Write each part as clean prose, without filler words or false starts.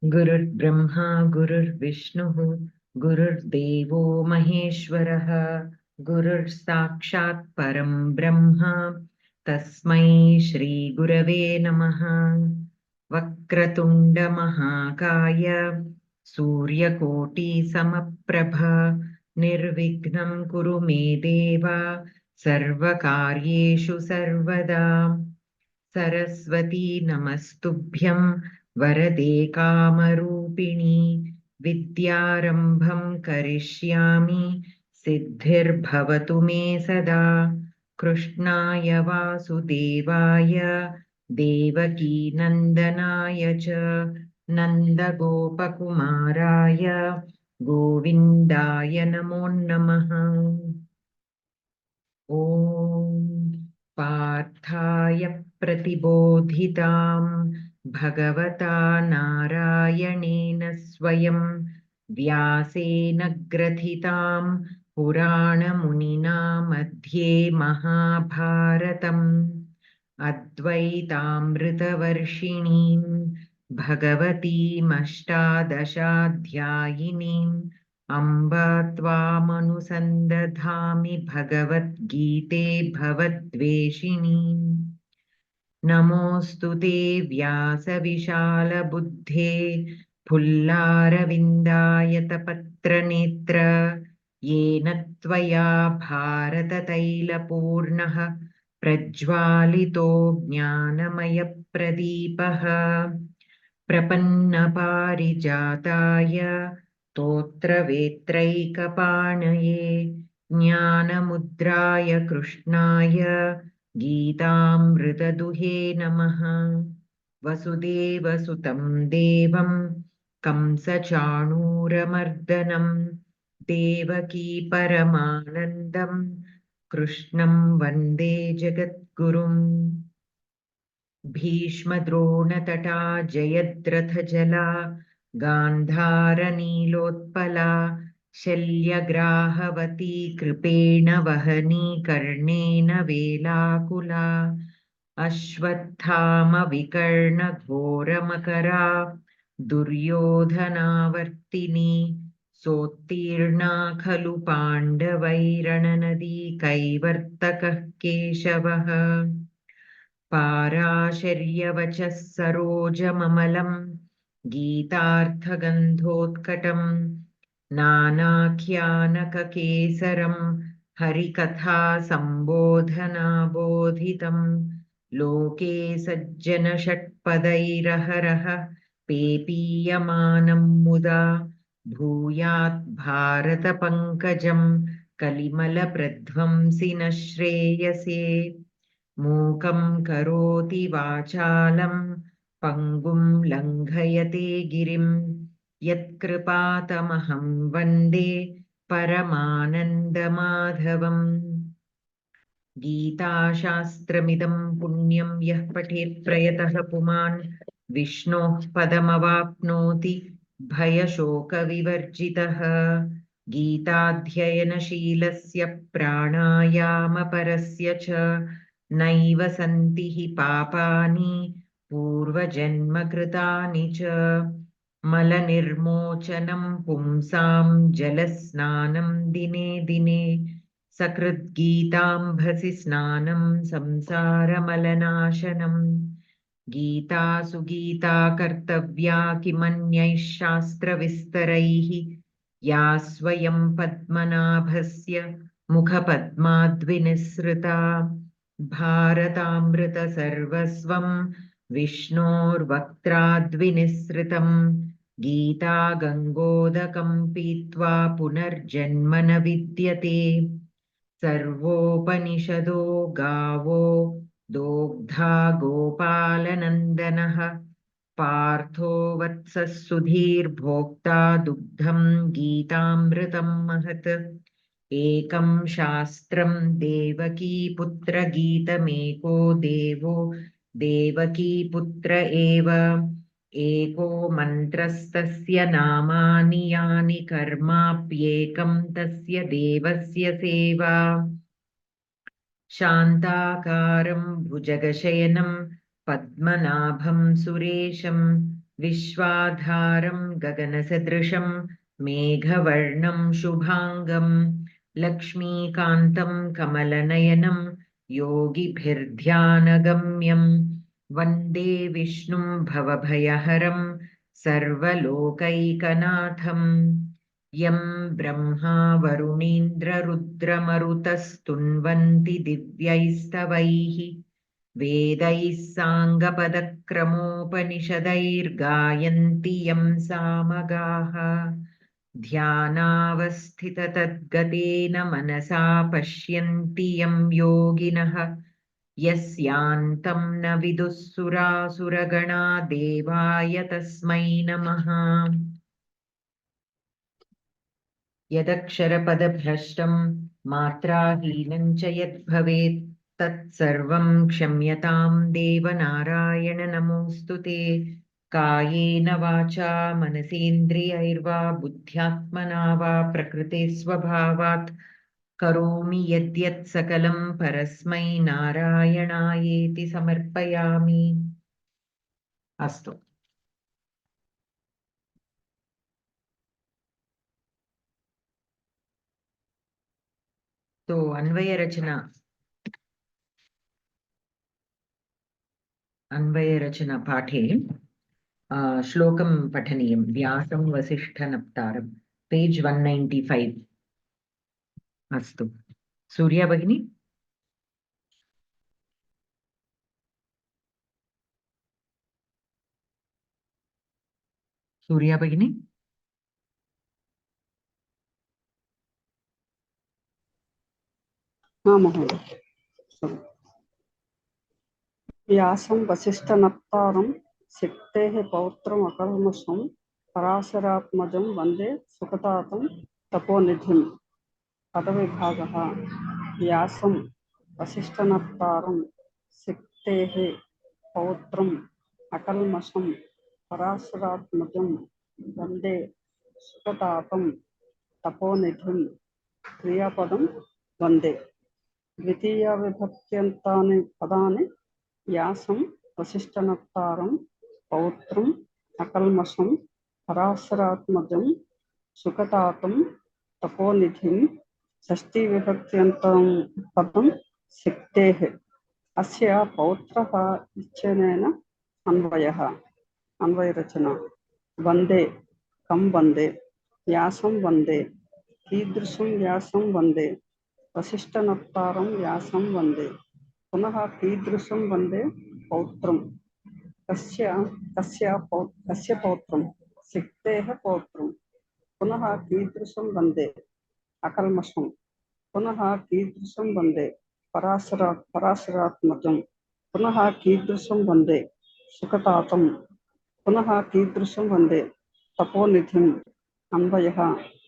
गुरुर्ब्रह्मा गुरुर्विष्णुः गुरुर्देवो महेश्वरः गुरुर्साक्षात् परं ब्रह्म तस्मै श्रीगुरवे नमः। वक्रतुण्डमहाकाय सूर्यकोटिसमप्रभ निर्विघ्नं कुरु मे देव सर्वकार्येषु सर्वदा। सरस्वती नमस्तुभ्यं वरदे कामरूपिणी विद्यारम्भं करिष्यामि सिद्धिर्भवतु मे सदा। कृष्णाय वासुदेवाय देवकीनन्दनाय च नन्दगोपकुमाराय गोविन्दाय नमो नमः। ॐ पार्थाय प्रतिबोधितां भगवता नारायणेन स्वयं व्यासेन ग्रथितां पुराणमुनिना मध्ये महाभारतम् अद्वैतामृतवर्षिणीं भगवतीमष्टादशाध्यायिनीम् अम्ब त्वामनुसन्दधामि भगवद्गीते भवद्वेषिणीम्। नमोऽस्तु ते व्यासविशालबुद्धे फुल्लारविन्दायतपत्रनेत्र येन त्वया भारततैलपूर्णः प्रज्वालितो ज्ञानमयप्रदीपः। प्रपन्नपारिजाताय स्तोत्रवेत्रैकपाणये ज्ञानमुद्राय कृष्णाय गीतामृतदुहे नमः। वसुदेवसुतं देवं कंसचाणूरमर्दनं देवकी परमानन्दं कृष्णं वन्दे जगद्गुरुम्। भीष्मद्रोणतटा जयद्रथजला गान्धारनीलोत्पला शल्यग्राहवती कृपेण वहनी कर्णेन वेलाकुला अश्वत्थामविकर्णघोरमकरा दुर्योधनावर्तिनी सोत्तीर्णा खलु पाण्डवैरणनदी कैवर्तकः केशवः। पाराशर्यवचः सरोजममलं गीतार्थगन्धोत्कटं नानाख्यानककेसरं हरिकथा सम्बोधनाबोधितं लोके सज्जनषट्पदैरहरः पेपीयमानं मुदा भूयात् भारतपङ्कजं कलिमलप्रध्वंसि न श्रेयसे। मूकं करोति वाचालं पङ्गुं लङ्घयते गिरिं यत्कृपातमहं वन्दे परमानन्दमाधवम्। गीताशास्त्रमिदं पुण्यं यः पठेत् प्रयतः पुमान् विष्णोः पदमवाप्नोति भयशोकविवर्जितः। गीताध्ययनशीलस्य प्राणायामपरस्य च नैव सन्ति हि पापानि पूर्वजन्मकृतानि च। मलनिर्मोचनं पुंसां जलस्नानं दिने दिने सकृद्गीताम्भसि स्नानं संसारमलनाशनम्। गीतासु गीता कर्तव्या किमन्यैः शास्त्रविस्तरैः या स्वयं पद्मनाभस्य मुखपद्माद्विनिसृता। भारतामृतसर्वस्वं विष्णोर्वक्त्राद्विनिसृतं गीता गङ्गोदकं पीत्वा पुनर्जन्म न विद्यते। सर्वोपनिषदो गावो दोग्धा गोपालनन्दनः पार्थो वत्सः सुधीर्भोक्ता दुग्धं गीतामृतं महत्। एकं शास्त्रं देवकीपुत्रगीतमेको देवो देवकीपुत्र एव। एको मन्त्रस्तस्य नामानि यानि कर्माप्येकं तस्य देवस्य सेवा। शान्ताकारं भुजगशयनं पद्मनाभं सुरेशं विश्वाधारं गगनसदृशं मेघवर्णं शुभांगं लक्ष्मीकान्तं कमलनयनं योगिभिर्ध्यानगम्यं वन्दे विष्णुं भवभयहरं सर्वलोकैकनाथं यं ब्रह्मा वरुणीन्द्ररुद्रमरुतस्तुन्वन्ति दिव्यैस्तवैः वेदैः साङ्गपदक्रमोपनिषदैर्गायन्ति यं सामगाः ध्यानावस्थिततद्गतेन मनसा पश्यन्ति यं योगिनः यस्यान्तं न विदुः सुरासुरगणा देवाय तस्मै नमः। यदक्षरपदभ्रष्टं मात्राहीनं च यद्भवेत् तत्सर्वं क्षम्यतां देवनारायण नमोऽस्तु ते। कायेन वाचा मनसेन्द्रियैर्वा बुद्ध्यात्मना वा प्रकृते स्वभावात् करोमि यद्यत् सकलं परस्मै नारायणायेति समर्पयामि। अस्तु, तो अन्वयरचना पाठे श्लोकं पठनीयं। व्यासं वसिष्ठनप्तारं पेज 195। अस्तु, सूर्या भगिनी। सूर्या भगिनी। हाँ महोदय। व्यासं वसिष्ठनप्तारं सिक्तेः पौत्रम् अकल्मषं पराशरात्मजं वन्दे सुखतातं तपोनिधिम्। पदविभागः। व्यासं वसिष्ठनप्तारं सिक्तेः पौत्रम् अकल्मषं पराशरात्मजं वन्दे सुखतातं तपोनिधिम्। क्रियापदं वन्दे। द्वितीय विभक्त्यन्तानि पदानि व्यासं वसिष्ठनप्तारं पौत्रम् अकल्मषं पराशरात्मजं सुखतातं तपोनिधिं। षष्ठी विभक्त्यन्तं पदं सिक्तेः। अस्य पौत्रः इत्यनेन अन्वयः। अन्वयरचना। वन्दे कं वन्दे, व्यासं वन्दे, कीदृशं व्यासं वन्दे, वसिष्ठनप्तारं व्यासं वन्दे, पुनः कीदृशं वन्दे, पौत्रं, कस्य पौत्रं, सिक्तेः पौत्रं, पुनः कीदृशं वन्दे, अकल्मषं, पुनः कीदृशं वन्दे, पराशरात्मजं, पुनः कीदृशं वन्दे, सुखतातं, पुनः कीदृशं वन्दे, तपोनिधिम्। अन्वयः।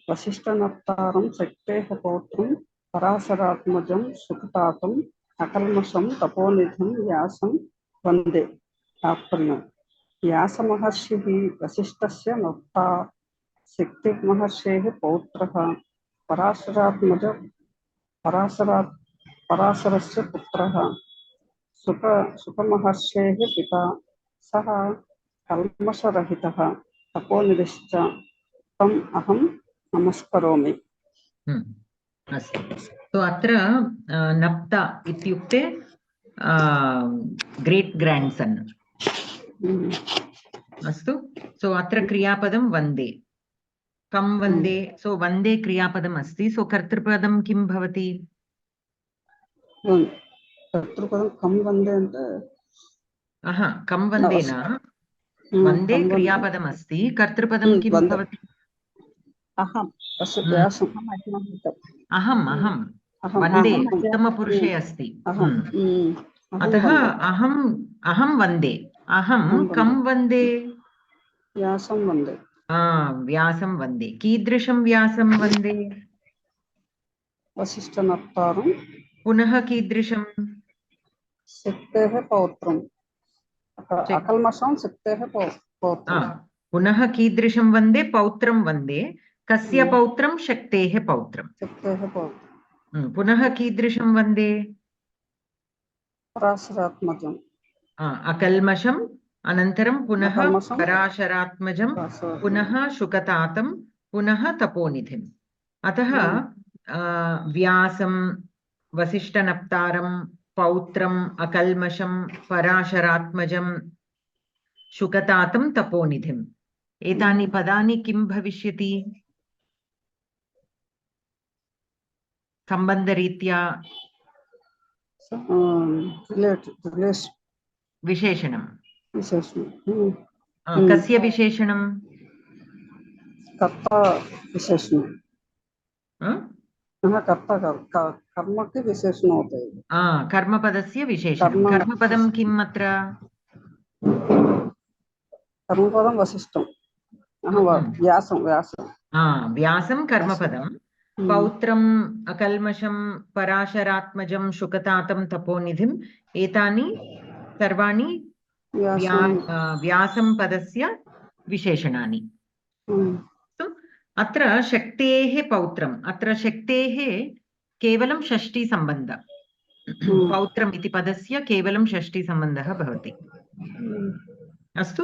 वसिष्ठनप्तारं सिक्तेः पौत्रं पराशरात्मजं सुखतातं अकल्मषं तपोनिधिं व्यासं वन्दे। तात्पर्यम्। व्यासमहर्षिः वसिष्ठस्य नप्ता सिक्तिमहर्षेः पौत्रः पराशरस्य पुत्रः सुखमहर्षेः पिता। सः कल्मषरहितः तपोनिधिश्च। तम् अहं नमस्करोमि। अस्तु, तो अत्र नप्ता इत्युक्ते ग्रेट् ग्राण्ड् सन्। अस्तु, सो अत्र क्रियापदं वन्दे। कं वन्दे, सो वन्दे क्रियापदम् अस्ति। सो कर्तृपदं किं भवति? कर्तृपदं कं वन्दे अन्ते कं वन्दे न, वन्दे क्रियापदम् अस्ति। कर्तृपदं किं भवति? अहं वन्दे उत्तमपुरुषे अस्ति। अतः अहं वन्दे। अहं कं वन्दे? व्यासं वन्दे। व्यासं वन्दे। कीदृशं व्यासं वन्दे? वसिष्ठनप्तारं। पुनः कीदृशं? सिक्तेः पौत्रम् अकल्मषं सिक्तेः पौत्रम्। पुनः कीदृशं वन्दे? पौत्रं वन्दे। कस्य पौत्रं? शक्तेः पौत्रं। शक्तेः पौत्रम्। पुनः कीदृशं वन्दे? पराशरात्मजम्। अकल्मषं Anantaram punaha Akalmasam. Parasharatmajam punaha Shukatatam punaha Taponidhim. Ataha Vyasam Vasishtanaptaram Pautram Akalmasham Parasharatmajam Shukatatam Taponidhim. Etani padani kim bhavishyati? Sambandharitya relation. Visheshanam. Visheshanam. Kasya Visheshanam? Karta Visheshanam. कर्ता कर्म के विशेषण होते हैं कर्मपदस्य विशेषणं कर्मपदं किम् अत्र कर्मपदं वसिष्ठं व्यासं व्यासं कर्मपदं पौत्रम् अकल्मषं पराशरात्मजं शुकतातं तपोनिधिम् एतानि सर्वाणि व्यासं पदस्य विशेषणानि अत्र शक्तेः पौत्रम् अत्र शक्तेः केवलं षष्ठी सम्बन्ध पौत्रम् इति पदस्य केवलं षष्ठी सम्बन्धः भवति अस्तु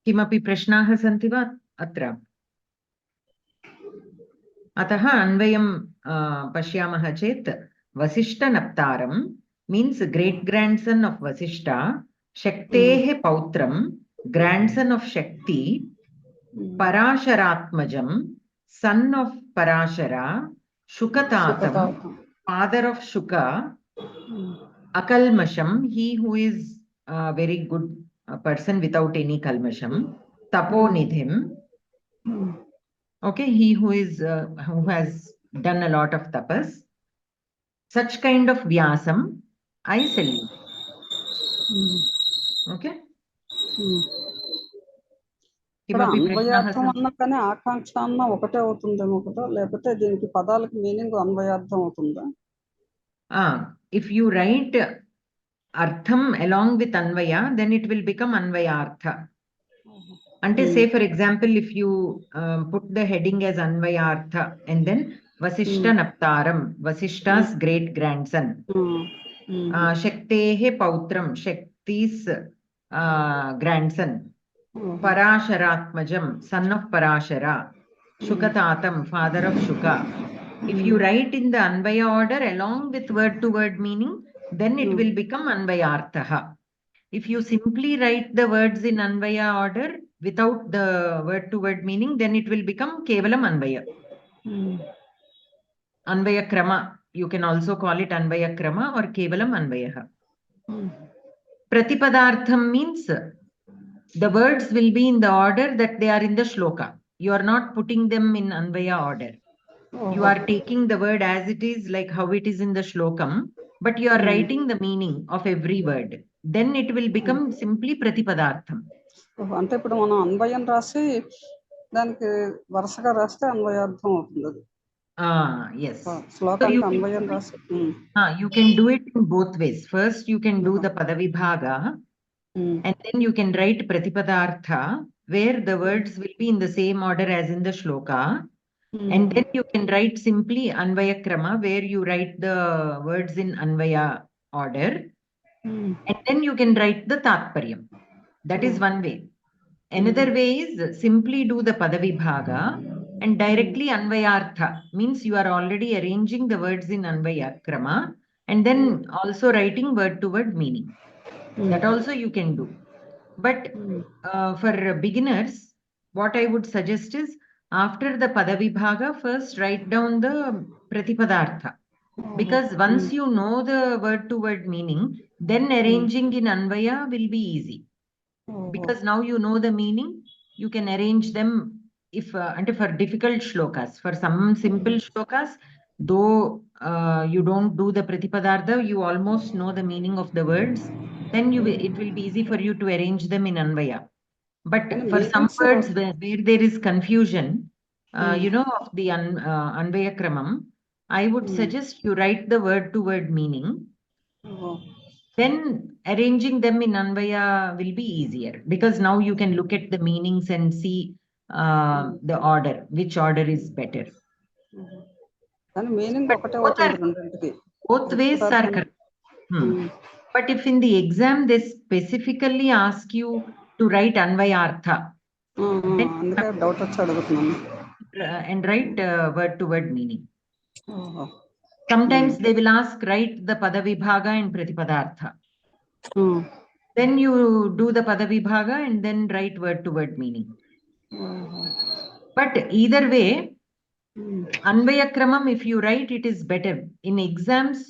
किमपि प्रश्नाः सन्ति वा अत्र अतः अन्वयं पश्यामः चेत् वसिष्ठनप्तारं मीन्स् ग्रेट् ग्राण्ड्सन् आफ् वसिष्ठा शक्तेः पौत्रं grandson of Shakti, Parasharatmajam, son of Parashara, Shukatatam, father of Shuka, Akalmasham, he who is a very good person without any kalmasham, Taponidhim, okay, he who is who has done a lot of tapas, such kind of vyasam, I salute. Okay. అన్వయార్థం అన్నా కానీ ఆకాంక్ష అన్న ఒకటే అవుతుందేమో కదా లేకపోతే దీనికి పదాలకు meaning అన్వయార్థం అవుతుందా ఇఫ్ యు రైట్ అర్థం along with anvaya then it will become anvayartha అంటే say for example if you put the heading as anvayartha and then vasishta naptaram vasishta's great grandson shaktehe pautram shakti's grandson Parasharatmajam, son of Parashara, Shukatatam, father of Shuka. If you write in the Anvaya order along with word-to-word meaning, then it will become Anvayarthaha. If you simply write the words in Anvaya order without the word-to-word meaning, then it will become Kevalam Anvaya. Anvaya Krama, you can also call it Anvaya Krama or Kevalam Anvayaha. Pratipadartham means the words will be in the order that they are in the shloka. You are not putting them in Anvaya order. You are taking the word as it is, like how it is in the shlokam, but you are writing the meaning of every word. Then it will become simply Pratipadartham. అంటే ఇప్పుడు మనం అన్వయం రాసి దానికి వరుసగా రాస్తే అన్వయార్థం అవుతుంది yes. శ్లోకానికి అన్వయం రాసి you can do it in both ways. First you can do the Padavibhaga and then you can write Pratipadartha where the words will be in the same order as in the shloka. And then you can write simply Anvaya Krama where you write the words in Anvaya order. And then you can write the Tatparyam. That is one way. Another way is simply do the Padavibhaga and directly Anvayartha. Means you are already arranging the words in Anvaya Krama and then also writing word-to-word meaning. That also you can do. But for beginners, what I would suggest is after the Padavibhaga, first write down the Pratipadartha. Because once you know the word-to-word meaning, then arranging in Anvaya will be easy. Because now you know the meaning, you can arrange them if and for difficult shlokas. For some simple shlokas, though you don't do the Pratipadartha, you almost know the meaning of the words. Then it will be easy for you to arrange them in Anvaya. But for some words where there is confusion, you know, of the Anvaya Kramam, I would suggest you write the word-to-word meaning. Then arranging them in Anvaya will be easier because now you can look at the meanings and see the order, which order is better. Both ways are correct. But if in the exam they specifically ask you to write Anvayartha, అందుకే doubt వచ్చి అడుగుతున్నాను. And write word to word meaning. Sometimes they will ask write the Padavibhaga and Pratipadartha. Then you do the Padavibhaga and then write word to word meaning. But either way, Anvayakramam, if you write, it is better. In exams,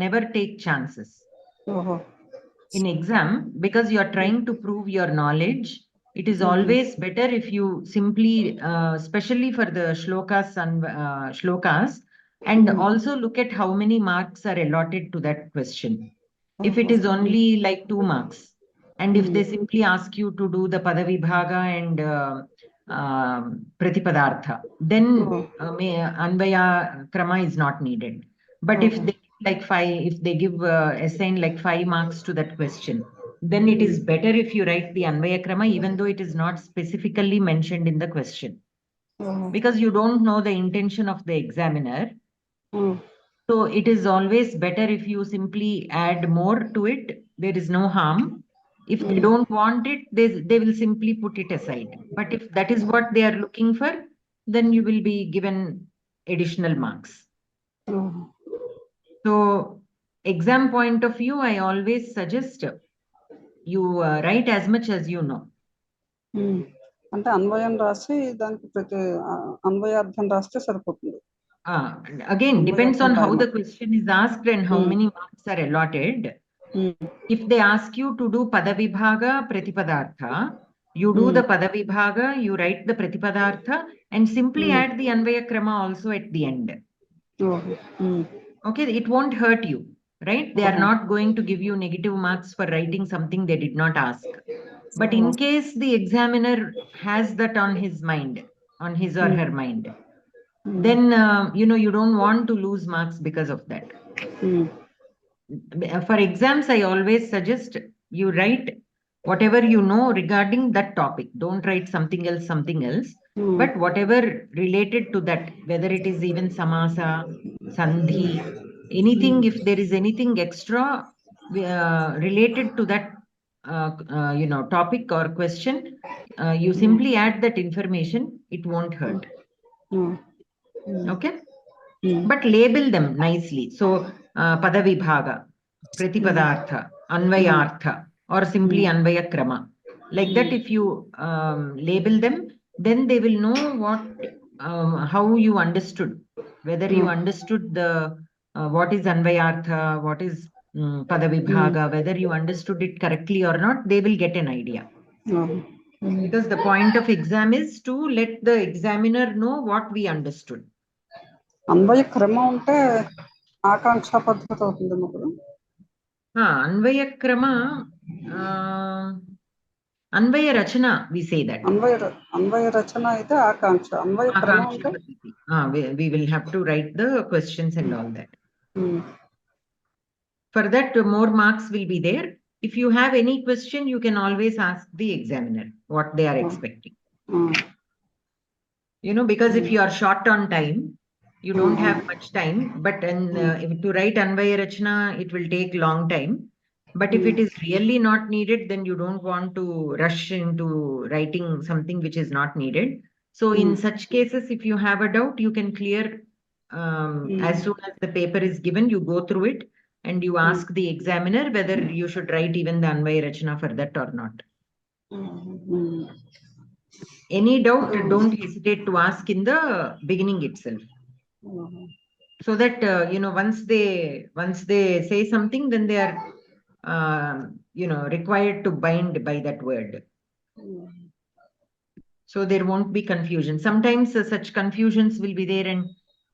never take chances. In exam, because you are trying to prove your knowledge, it is always better if you simply, especially for the shlokas, and also look at how many marks are allotted to that question. If it is only like 2 marks, and if they simply ask you to do the Padavibhaga and Pratipadartha, then Anvaya Krama is not needed. But if they like 5, if they give assign like 5 marks to that question, then it is better if you write the Anvaya Krama, even though it is not specifically mentioned in the question. Because you don't know the intention of the examiner. So it is always better if you simply add more to it. There is no harm. If they don't want it, they will simply put it aside. But if that is what they are looking for, then you will be given additional marks. So exam point of view, I always suggest you write as much as you know. అంటే అన్వయం రాసి దానికి ప్రతి అన్వయార్థం రాస్తే సరిపోతుంది. Again, depends on how the question is asked and how many marks are allotted. If they ask you to do Padavibhaga, Pratipadartha, you do the Padavibhaga, you write the Pratipadartha, and simply add the Anvaya Krama also at the end. Okay, it won't hurt you, right? They are not going to give you negative marks for writing something they did not ask. But in case the examiner has that on his mind, on his or her mind, then you don't want to lose marks because of that. For exams, I always suggest you write whatever you know regarding that topic. Don't write something else, but whatever related to that, whether it is even samasa, sandhi, anything, if there is anything extra related to that topic or question, you simply add that information. It won't hurt. Okay? But label them nicely. So Padavibhaga, Pratipadartha, Anvayartha, or simply Anvaya Krama. Like that, if you label them, then they will know how you understood. Whether you understood the what is Anvayartha, what is Padavibhaga, whether you understood it correctly or not, they will get an idea. Because the point of exam is to let the examiner know what we understood. అన్వయ క్రమం అంటే ఆకాంక్ష పద్ధతి అవుతుంది ఇప్పుడు. అన్వయ క్రమ, అన్వయ రచన, we say that. అన్వయ రచన అయితే ఆకాంక్ష, అన్వయ క్రమం అంటే we will have to write the questions and all that. For that, more marks will be there. If you have any question, you can always ask the examiner what they are expecting. Because if you are short on time, you don't have much time, but if to write Anvaya Rachana, it will take long time. But if it is really not needed, then you don't want to rush into writing something which is not needed. So in such cases, if you have a doubt, you can clear as soon as the paper is given, you go through it and you ask the examiner whether you should write even the Anvaya Rachana for that or not. Any doubt, don't hesitate to ask in the beginning itself. So that once they say something, then they are required to bind by that word. So there won't be confusion. Sometimes such confusions will be there and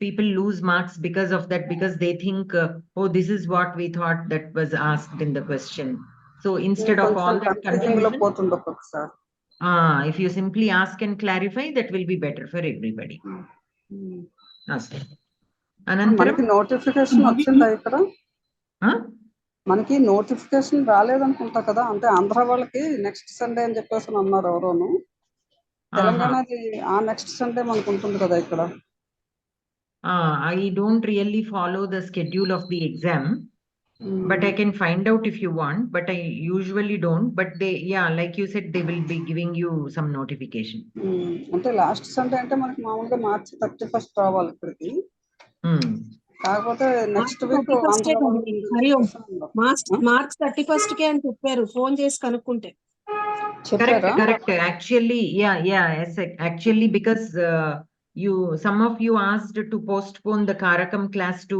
people lose marks because of that, because they think oh, this is what we thought that was asked in the question. So instead of all that confusion, if you simply ask and clarify, that will be better for everybody. మనకి notification వచ్చిందా ఇక్కడ? మనకి notification రాలేదనుకుంటా కదా, అంటే ఆంధ్ర వాళ్ళకి next Sunday అని చెప్పేసి అన్నారు ఎవరోను. తెలంగాణది ఆ నెక్స్ట్ సండే మనకు ఉంటుంది కదా ఇక్కడ. I don't really follow the schedule of the exam. But I can find out if you want, but I usually don't. But they, yeah, like you said, they will be giving you some notification. అంటే last Sunday అంటే మనకి మామూలుగా మార్చి 31st రావాలి ఇక్కడికి. కాకపోతే next week March 31st కే అని చెప్పారు, phone చేసి కనుక్కుంటే. Correct. Actually, yeah, yes, actually, because some of you asked to postpone the Karakam class to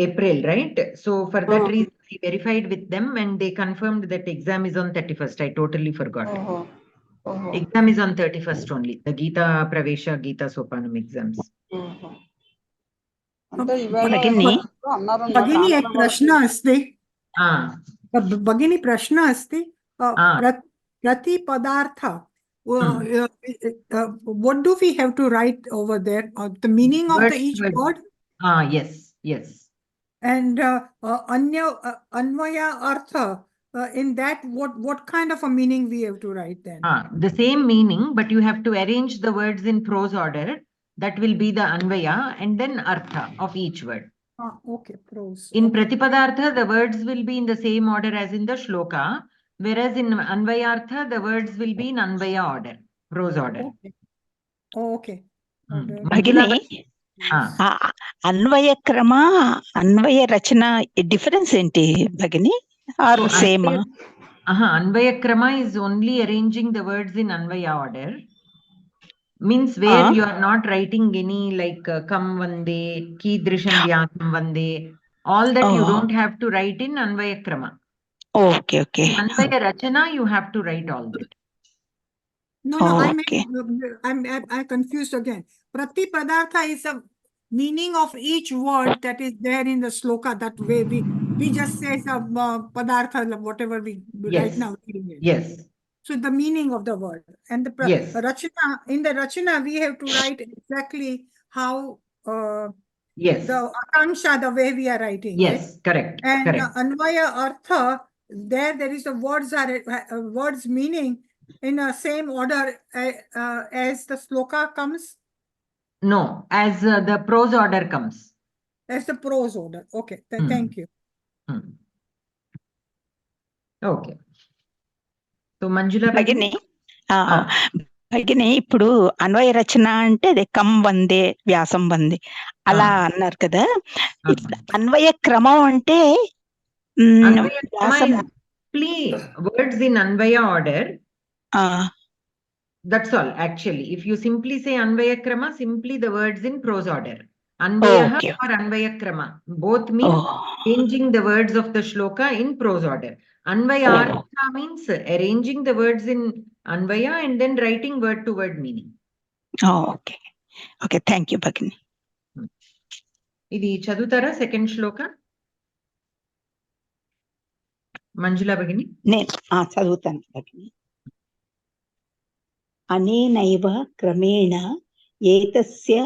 April, right? So for that reason, we verified with them and they confirmed that exam is on 31st. I totally forgot. Exam is on 31st only. The Geetha Pravesha, Geetha Sopanam exams. भगिनी एक प्रश्न अस्ति. भगिनी प्रश्न अस्ति. प्रतिपदार्थ, what do we have to write over there? The meaning of each word? Yes. And Anvaya Artha, in that, what kind of a meaning we have to write then? The same meaning, but you have to arrange the words in prose order. That will be the Anvaya and then Artha of each word. Okay, prose. In Pratipadartha, the words will be in the same order as in the shloka, whereas in Anvayartha, the words will be in Anvaya order, prose order. Okay. Bhagini, Anvaya Krama, Anvaya Rachana, difference enti Bhagini, or same? Anvaya Krama is only arranging the words in Anvaya order. Means where you are not writing any like Kam Vande, Kidrisham Vyakam Vande, all that you don't have to write in Anvaya Krama. Okay. Anvaya Rachana, you have to write all that. No, I'm confused again. Pratipadartha is a meaning of each word that is there in the shloka. That way we just say padartha, whatever we right now. Yes. So the meaning of the word and the Rachana, in the Rachana, we have to write exactly how the Akanksha, the way we are writing. Yes, right? Correct. And Anvaya Artha, there is a words meaning in the same order as the shloka comes. No, as the prose order comes. As the prose order. Okay, thank you. Okay. So Manjula Bhagini, ఇప్పుడు అన్వయ రచన అంటే అదే come వందే వ్యాసం వందే అలా అన్నారు కదా. అన్వయ క్రమం అంటే words in Anvaya order. That's all. Actually, if you simply say Anvaya Krama, simply the words in prose order. Anvaya or Anvaya Krama, both mean changing the words of the shloka in prose order. Anvaya Artha means arranging the words in Anvaya and then writing word to word meaning. Okay, thank you, Bhagini. Idi chadutara second shloka. Manjula Bhagini. చదువుతాను Bhagini. అనేనైవ క్రమేణ ఏతస్య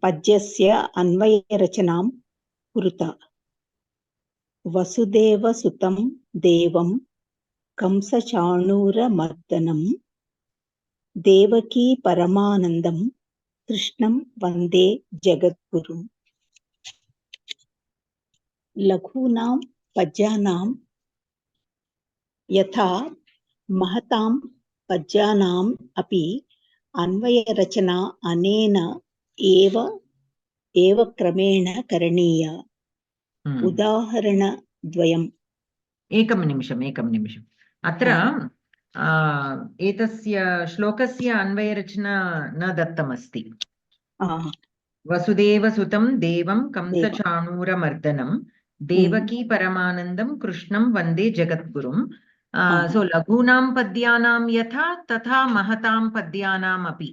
పద్యస్య అన్వయరచనాం కురుత. వసుదేవసుతం దేవం కంసచాణూరమర్దనం దేవకీ పరమానందం కృష్ణం వందే జగద్గురుం. లఘూనాం పద్యానాం యథా మహతాం పద్యానాం అపి అన్వయరచన అనేన ఏవ క్రమేణ కరణీయ. ఉదాహరణద్వయం. एकं निमिषम् अत्र एतस्य श्लोकस्य अन्वयरचना न दत्तमस्ति. वसुदेवसुतं देवं कंसचाणूरमर्दनं देवकी परमानन्दं कृष्णं वन्दे जगद्गुरुं. So लघूनां पद्यानां यथा तथा महतां पद्यानाम् अपि.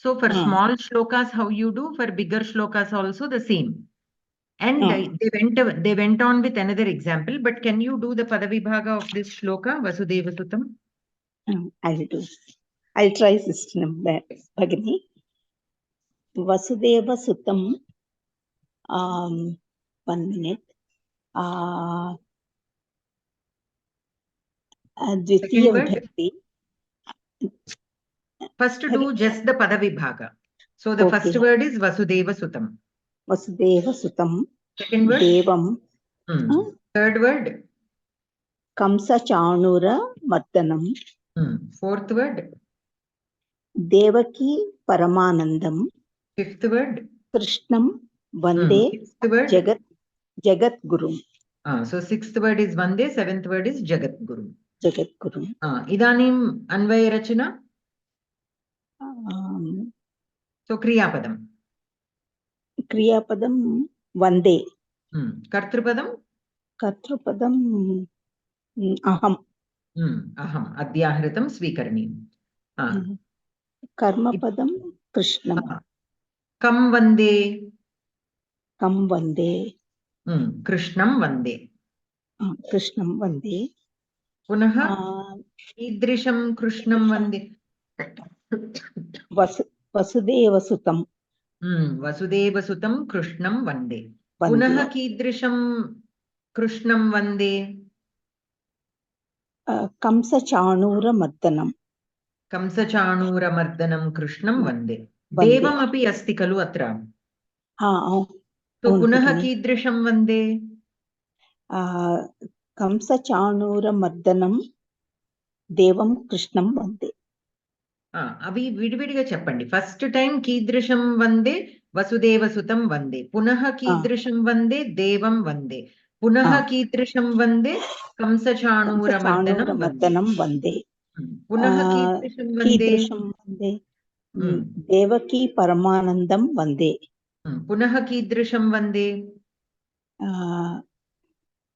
So for small shlokas how you do, for bigger shlokas also the same. And they went on with another example, but can you do the Padavibhaga of this shloka, Vasudeva Sutam? I'll try system that, Bhagini. Vasudeva Sutam, 1 minute. Dvitiya Vibhakti. First do just the Padavibhaga. So the first word is Vasudeva Sutam. Vasudeva Sutam. Second word? Devam Third word. Kamsa Chanura Mardanam. Fourth word. Devaki Paramanandam. Fifth word. Krishnam Vande Sixth word. Jagat Guru. So sixth word is Vande, seventh word is Jagat Guru. Jagat Guru. Idanim Anvaya Rachana. So Kriyapadam. Kriyapadam Vande. Kartrupadam. Kartrupadam Aham. Aham. Adhyahritam Svikarniyam. Karmapadam Krishnam. Kam Vande. Kam Vande. Krishnam Vande. Krishnam Vande. Punaha Idrisham Krishnam Vande. Vasudeva Sutam. Vasudeva Sutam Krishnam Vande. Punaha Kidrisham Krishnam Vande. Kamsa Chanura Mardanam. Kamsa Chanura Mardanam Krishnam Vande. Devam api asti kalu atra. So punaha Kidrisham Vande. Kamsa Chanura Mardanam Devam Krishnam Vande. Abhi vidividiga cheppandi. First time Kidrisham Vande, Vasudeva Sutam Vande. Punaha Kidrisham Vande, Devam Vande. Punaha Kidrisham Vande, Kamsa Chanura Mardanam Vande. Punaha Kidrisham Vande. Devaki Paramanandam Vande. Punaha Kidrisham Vande.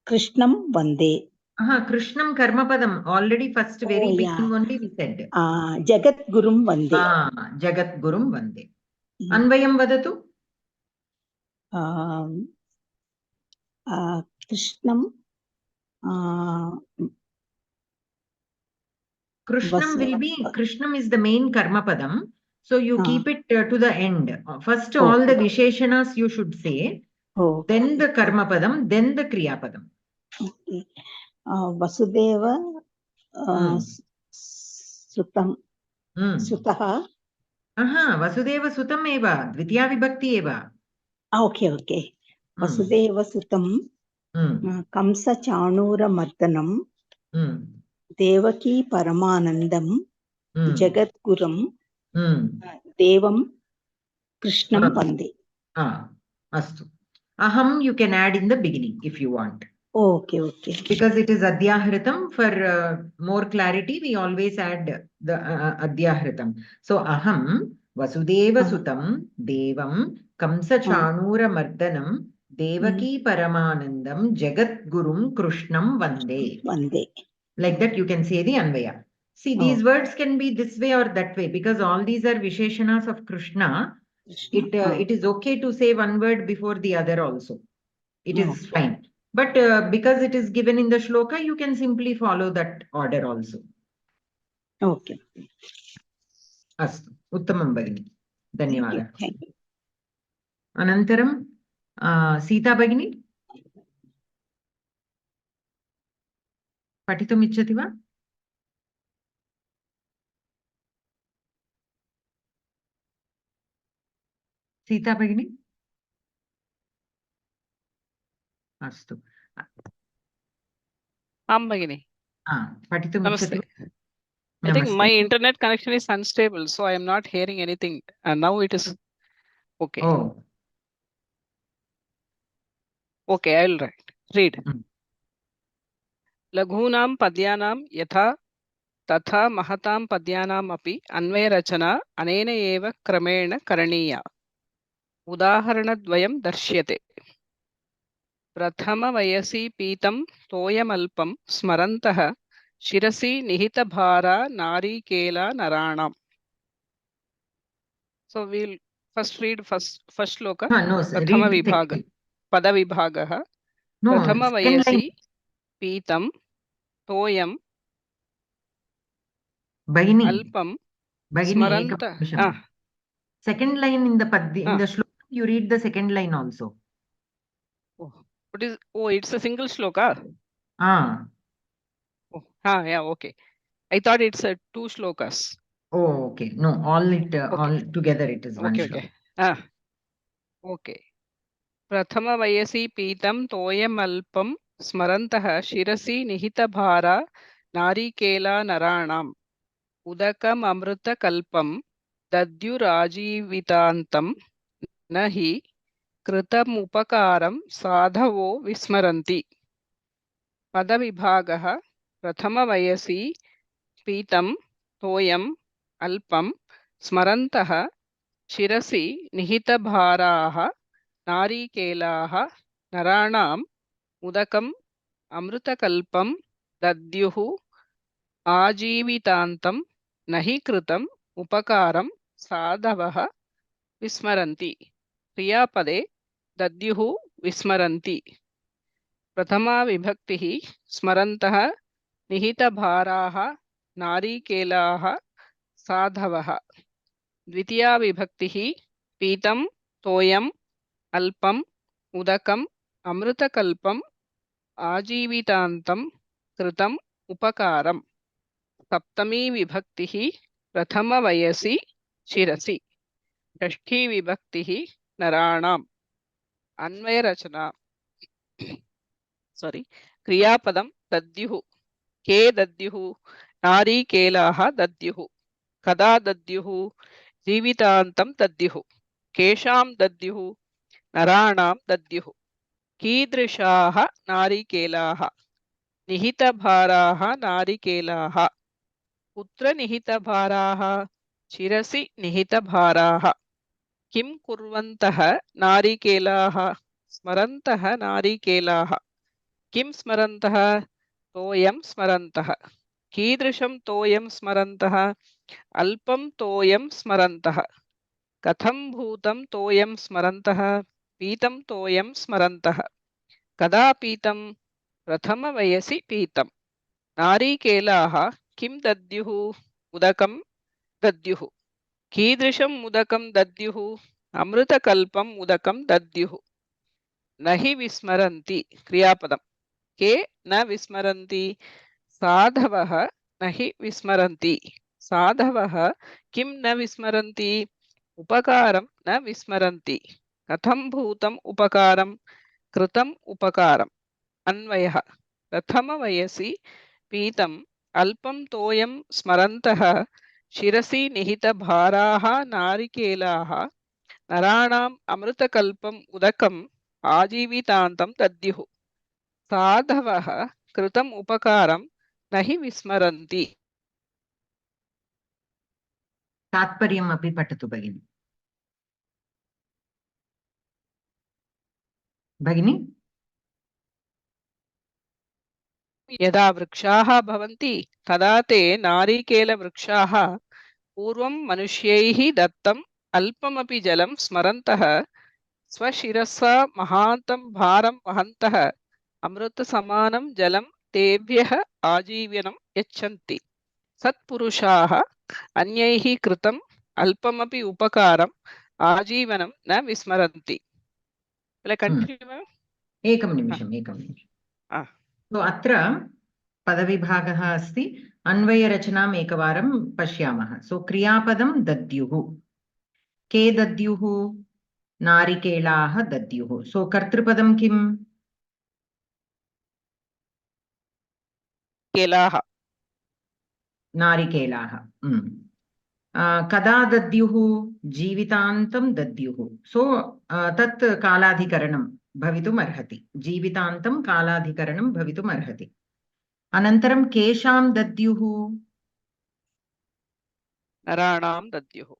Krishnam Vande. Krishnam Karmapadam. Already first very beginning only we said. Jagat Gurum Vande. Jagat Gurum Vande. Anvayam vadatu. Krishnam. Krishnam will be, Krishnam is the main Karmapadam. So you keep it to the end. First all the Visheshanas you should say. Then the Karmapadam, then the Kriyapadam. Okay. Vasudeva Sutam. Sutaha. Vasudeva Sutam eva. Dvitiya Vibhakti eva. Okay. Vasudeva Sutam. Kamsa Chanura Mardanam. Devaki Paramanandam. Jagat Gurum. Devam Krishnam Vande. Astu. Aham you can add in the beginning if you want. Okay. Because it is Adhyahritam, for more clarity, we always add the Adhyahritam. So, Aham, Vasudeva Sutam, Devam, Kamsa Chanura Mardanam, Devaki Paramanandam, Jagat Gurum, Krishnam Vande. Like that, you can say the Anvaya. See, these words can be this way or that way, because all these are Visheshanas of Krishna. It is okay to say one word before the other also. It is fine. But because it is given in the shloka, you can simply follow that order also. Okay. Astu. Uttamam Bhagini. Dhanyavada. Thank you. Anantaram, Sita Bhagini. Patitum ichchati va? Sita Bhagini. Astu. Bhagini. Patitum ichchati va? I think my internet connection is unstable, so I am not hearing anything. And now it is okay. Oh. Okay, I will read. Laghunam padyanam yatha tatha mahatam padyanam api anvayarachana anena eva kramena karaniya. Udaharanadvayam darshyate. Prathama vayasi pitam toyamalpam smarantaha shirasi nihita bhara nari kela naranam. So we'll first read first shloka. No, Prathama vibhaga. Pada vibhagaha. No, Prathama vayasi pitam toyam alpam smaranta. Second line in the shloka, you read the second line also. What is? Oh, it's a single shloka. Yeah, okay. I thought it's a 2 shlokas. Oh, okay. No, all together it is one shloka. Okay. प्रथमवयसि पीतं तोयमल्पं स्मरन्तः शिरसि निहितभारा नारिकेला नराणाम् उदकममृतकल्पं दद्युराजीवितान्तं न हि कृतमुपकारं साधवो विस्मरन्ति। पदविभागः प्रथमवयसि पीतं तोयम् अल्पं स्मरन्तः शिरसि निहितभाराः नारिकेलाः नराणाम् उदकम् अमृतकल्पं दद्युः आजीवितान्तं न हि कृतम् उपकारं साधवः विस्मरन्ति। क्रियापदे दद्युः विस्मरन्ति। प्रथमा विभक्तिः स्मरन्तः निहितभाराः नारिकेलाः साधवः। द्वितीया विभक्तिः पीतं तोयम् अल्पम् उदकम् अमृतकल्पम् आजीवितान्तं कृतम् उपकारम्। सप्तमी विभक्तिः प्रथमवयसि शिरसि। षष्ठी विभक्तिः नराणाम्। अन्वयरचना क्रियापदं दद्युः। के दद्युः? नारिकेलाः दद्युः। कदा दद्युः? जीवितान्तं दद्युः। केषां दद्युः? नराणां दद्युः। कीदृशाः नारिकेलाः? निहितभाराः नारिकेलाः। कुत्र निहितभाराः? शिरसि निहितभाराः। किं कुर्वन्तः नारिकेलाः? स्मरन्तः नारिकेलाः। किं स्मरन्तः? तोयं स्मरन्तः। कीदृशं तोयं स्मरन्तः? अल्पं तोयं स्मरन्तः। कथं भूतं तोयं स्मरन्तः? पीतं तोयं स्मरन्तः। कदा पीतं? प्रथमवयसि पीतं। नारिकेलाः किं दद्युः? उदकं दद्युः। कीदृशम् उदकं दद्युः? अमृतकल्पम् उदकं दद्युः। न हि विस्मरन्ति। क्रियापदं के न विस्मरन्ति? साधवः न हि विस्मरन्ति। साधवः किं न विस्मरन्ति? उपकारं न विस्मरन्ति। कथं भूतम् उपकारं? कृतम् उपकारम्। अन्वयः प्रथमवयसि पीतम् अल्पं तोयं स्मरन्तः शिरसि निहितभाराः नारिकेलाः नराणाम् अमृतकल्पम् उदकम् आजीवितान्तं दद्युः। साधवः कृतम् उपकारं न हि विस्मरन्ति। तात्पर्यम् अपि पठतु भगिनि। भगिनि, यदा वृक्षाः भवन्ति तदा ते नारिकेलवृक्षाः पूर्वं मनुष्यैः दत्तम् अल्पमपि जलं स्मरन्तः स्वशिरसा महान्तं भारं वहन्तः अमृतसमानं जलं तेभ्यः आजीवनं यच्छन्ति। सत्पुरुषाः अन्यैः कृतम् अल्पमपि उपकारम् आजीवनं न विस्मरन्ति। एकं निमिषम्। तो अत्र पदविभागः अस्ति। अन्वयरचनाम् एकवारं पश्यामः। सो क्रियापदं दद्युः। के दद्युः? नारिकेलाः दद्युः। सो कर्तृपदं किम्? केलाः। नारिकेलाः। कदा दद्युः? जीवितान्तं दद्युः। सो तत् कालाधिकरणं भवितुम् अर्हति। जीवितान्तं कालाधिकरणं भवितुम् अर्हति। अनन्तरं केषां दद्युः? नराणां दद्युः।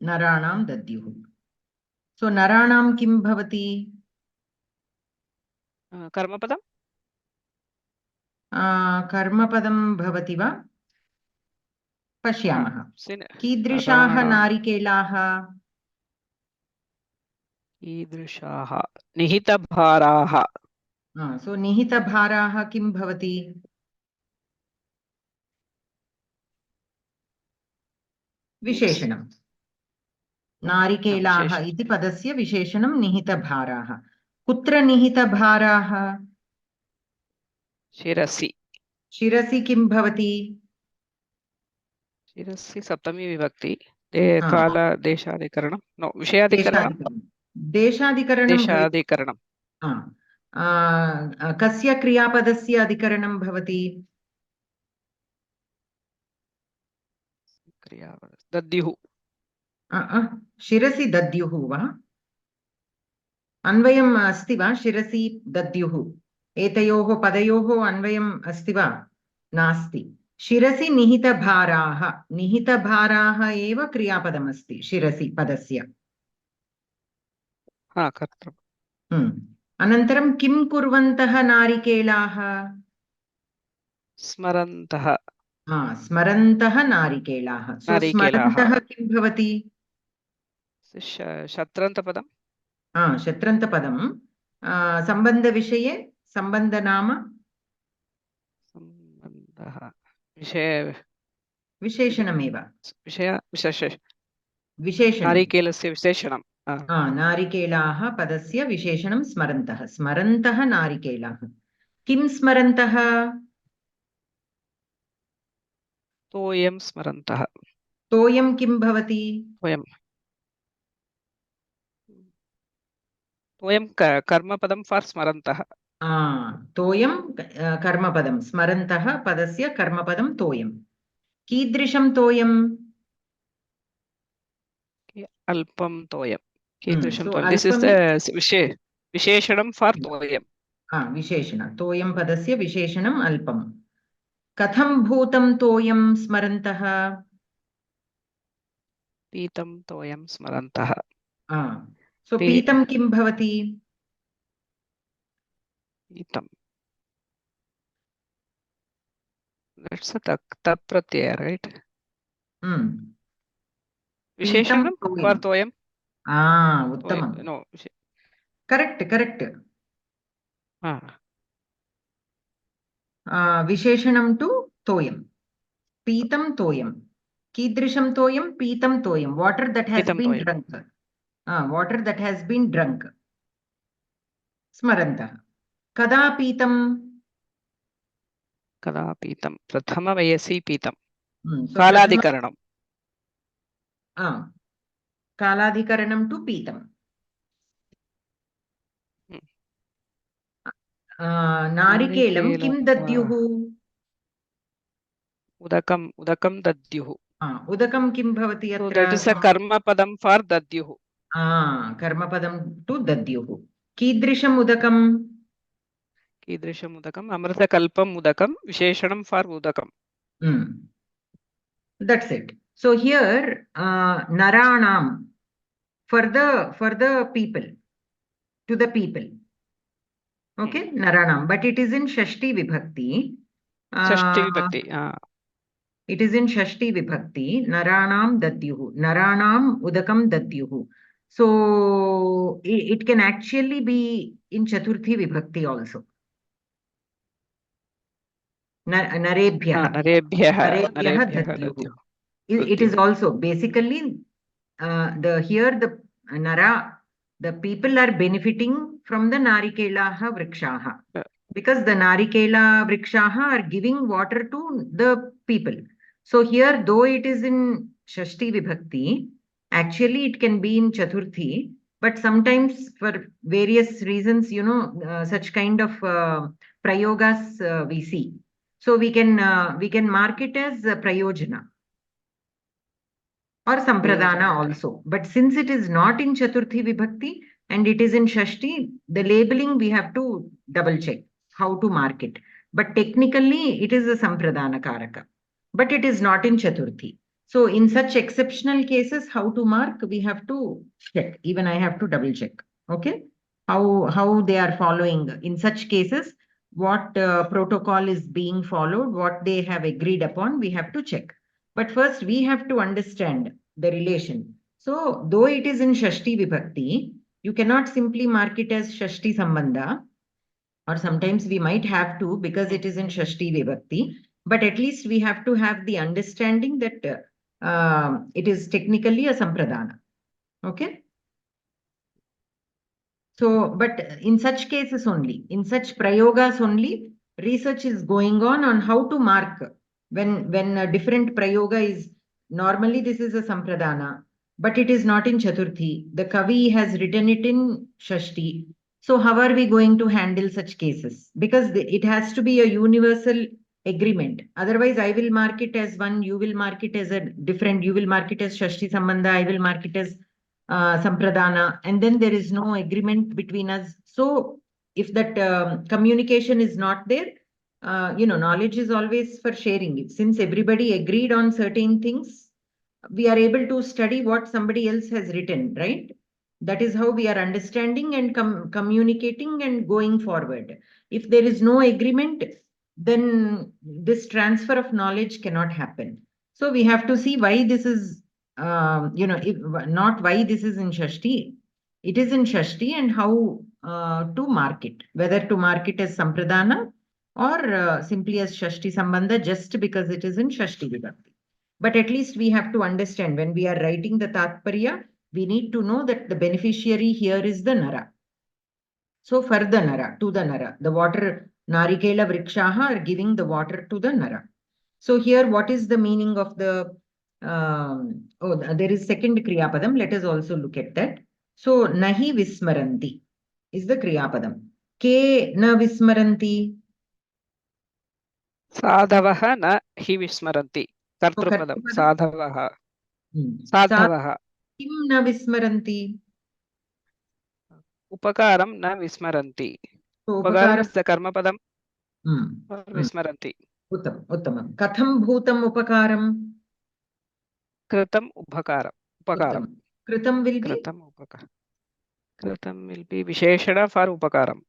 नराणां दद्युः। सो नराणां किं भवति? कर्मपदं? कर्मपदं भवति वा? पश्यामः। कीदृशाः नारिकेलाः? कीदृशाः? निहितभाराः। सो निहितभाराः किं भवति? विशेषणं। नारिकेलाः इति पदस्य विशेषणं निहितभाराः। कुत्र निहितभाराः? शिरसि। शिरसि किं भवति? शिरसि सप्तमी विभक्ति। कालदेशाधिकरणं। नो, विषयाधिकरणं। देशाधिकरणं देशाधिकरणं कस्य क्रियापदस्य अधिकरणं भवति? दद्युः शिरसि दद्युः वा? अन्वयम् अस्ति वा? शिरसि दद्युः एतयोः पदयोः अन्वयम् अस्ति वा? नास्ति। शिरसि निहितभाराः, निहितभाराः एव क्रियापदमस्ति शिरसि पदस्य। अनन्तरं किं कुर्वन्तः नारिकेलाः? स्मरन्तः स्मरन्तः नारिकेलाः। स्मरन्तः किं भवति? शत्रन्तपदं। शत्रन्तपदं सम्बन्धविषये सम्बन्धनाम सम्बन्धः विशेषणमेव विशेषणं नारिकेलस्य विशेषणं नारिकेलाः पदस्य विशेषणं स्मरन्तः। स्मरन्तः नारिकेलाः। किं स्मरन्तः? तोयं स्मरन्तः। तोयं किं भवति? तोयं कर्मपदं फार् स्मरन्तः। तोयं कर्मपदं, स्मरन्तः पदस्य कर्मपदं तोयं। कीदृशं तोयम्? अल्पं तोयं। कीदृशं तोयं? दिस् इस् द विशेषणं फार् तोयं। विशेषण तोयं पदस्य विशेषणम् अल्पं। कथं भूतं तोयं स्मरन्तः? पीतं तोयं स्मरन्तः। सो पीतं किं भवति? पीतं that's a tak pratyaya, right? विशेषणं फार् तोयं। उत्तमं। No, correct. विशेषणं टु तोयं। पीतं तोयं। कीदृशं तोयं? पीतं तोयं। Water that has been drunk. Water that has been drunk. स्मरन्तः। कदा पीतं? कदा पीतं? प्रथमवयसि पीतं। कालाधिकरणं। कालाधिकरणं टु पीतं। नारिकेलं किं दद्युः? उदकं दद्युः। उदकं किं भवति अत्र? that is a कर्मपदं फार् दद्युः। कर्मपदं टु दद्युः। कीदृशम् उदकम्? कीदृशम् उदकम्? अमृतकल्पम् उदकं। विशेषणं for उदकम्। That's it. So here naranam for the people, to the people. Okay, naranam, but it is in shashti vibhakti. It is in shashti vibhakti. Naranam dadyuhu. Naranam udakam dadyuhu. So it can actually be in chaturthi vibhakti also. Narebhyah dadyuhu. It is also basically the nara, the people are benefiting from the narikelaha vrikshaha, because the narikela vrikshaha are giving water to the people. So here, though it is in shashti vibhakti, actually it can be in chaturthi, but sometimes for various reasons, such kind of prayogas we see. So we can mark it as prayojana or sampradana also. But since it is not in chaturthi vibhakti and it is in shashti, the labeling we have to double check how to mark it. But technically it is a sampradana karaka, but it is not in chaturthi. So in such exceptional cases, how to mark, we have to check. Even I have to double check. Okay, how they are following in such cases. What protocol is being followed, what they have agreed upon, we have to check. But first we have to understand the relation. So though it is in shashti vibhakti, you cannot simply mark it as shashti sambandha, or sometimes we might have to because it is in shashti vibhakti, but at least we have to have the understanding that it is technically a sampradana. Okay. So, but in such cases only, in such prayogas only, research is going on how to mark when a different prayoga is, normally this is a sampradana, but it is not in Chaturthi. The Kavi has written it in Shashti. So how are we going to handle such cases? Because it has to be a universal agreement. Otherwise, I will mark it as one, you will mark it as a different, you will mark it as Shashti Sambandha, I will mark it as Sampradana, and then there is no agreement between us. So if that communication is not there, knowledge is always for sharing. Since everybody agreed on certain things, we are able to study what somebody else has written, right? That is how we are understanding and communicating and going forward. If there is no agreement, then this transfer of knowledge cannot happen. So we have to see why this is, not why this is in Shashti. It is in Shashti, and how to mark it, whether to mark it as Sampradana or simply as Shashti Sambandha, just because it is in Shashti Vibhakti. But at least we have to understand, when we are writing the Tatparya, we need to know that the beneficiary here is the Nara. So for the Nara, to the Nara, the water, Narikela Vrikshaha are giving the water to the Nara. So here, what is the meaning of the, there is second Kriyapadam. Let us also look at that. So Nahi Vismaranti is the Kriyapadam. Ke na Vismaranti. Sadhavaha na hi vismaranti. Kartrupadam. Sadhavaha. Sadhavaha. Kim na Vismaranti. Upakaram na vismaranti. So Upakaram is the karmapadam. Vismaranti. Uttamam. Katham bhutam upakaram. Kritam upakaram. Upakaram. Kritam will be? Kritam upakaram. Kritam will be Visheshana for upakaram.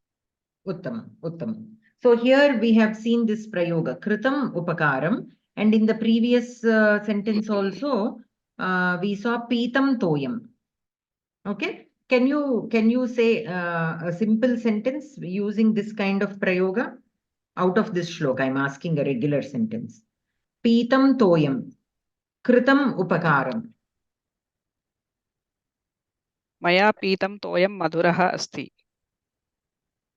Uttamam. So here we have seen this prayoga, Kritam upakaram, and in the previous sentence also we saw Pitam toyam. Okay, can you say a simple sentence using this kind of prayoga out of this shloka? I'm asking a regular sentence. Pitam toyam, Kritam upakaram. Maya pitam toyam madhuraha asti.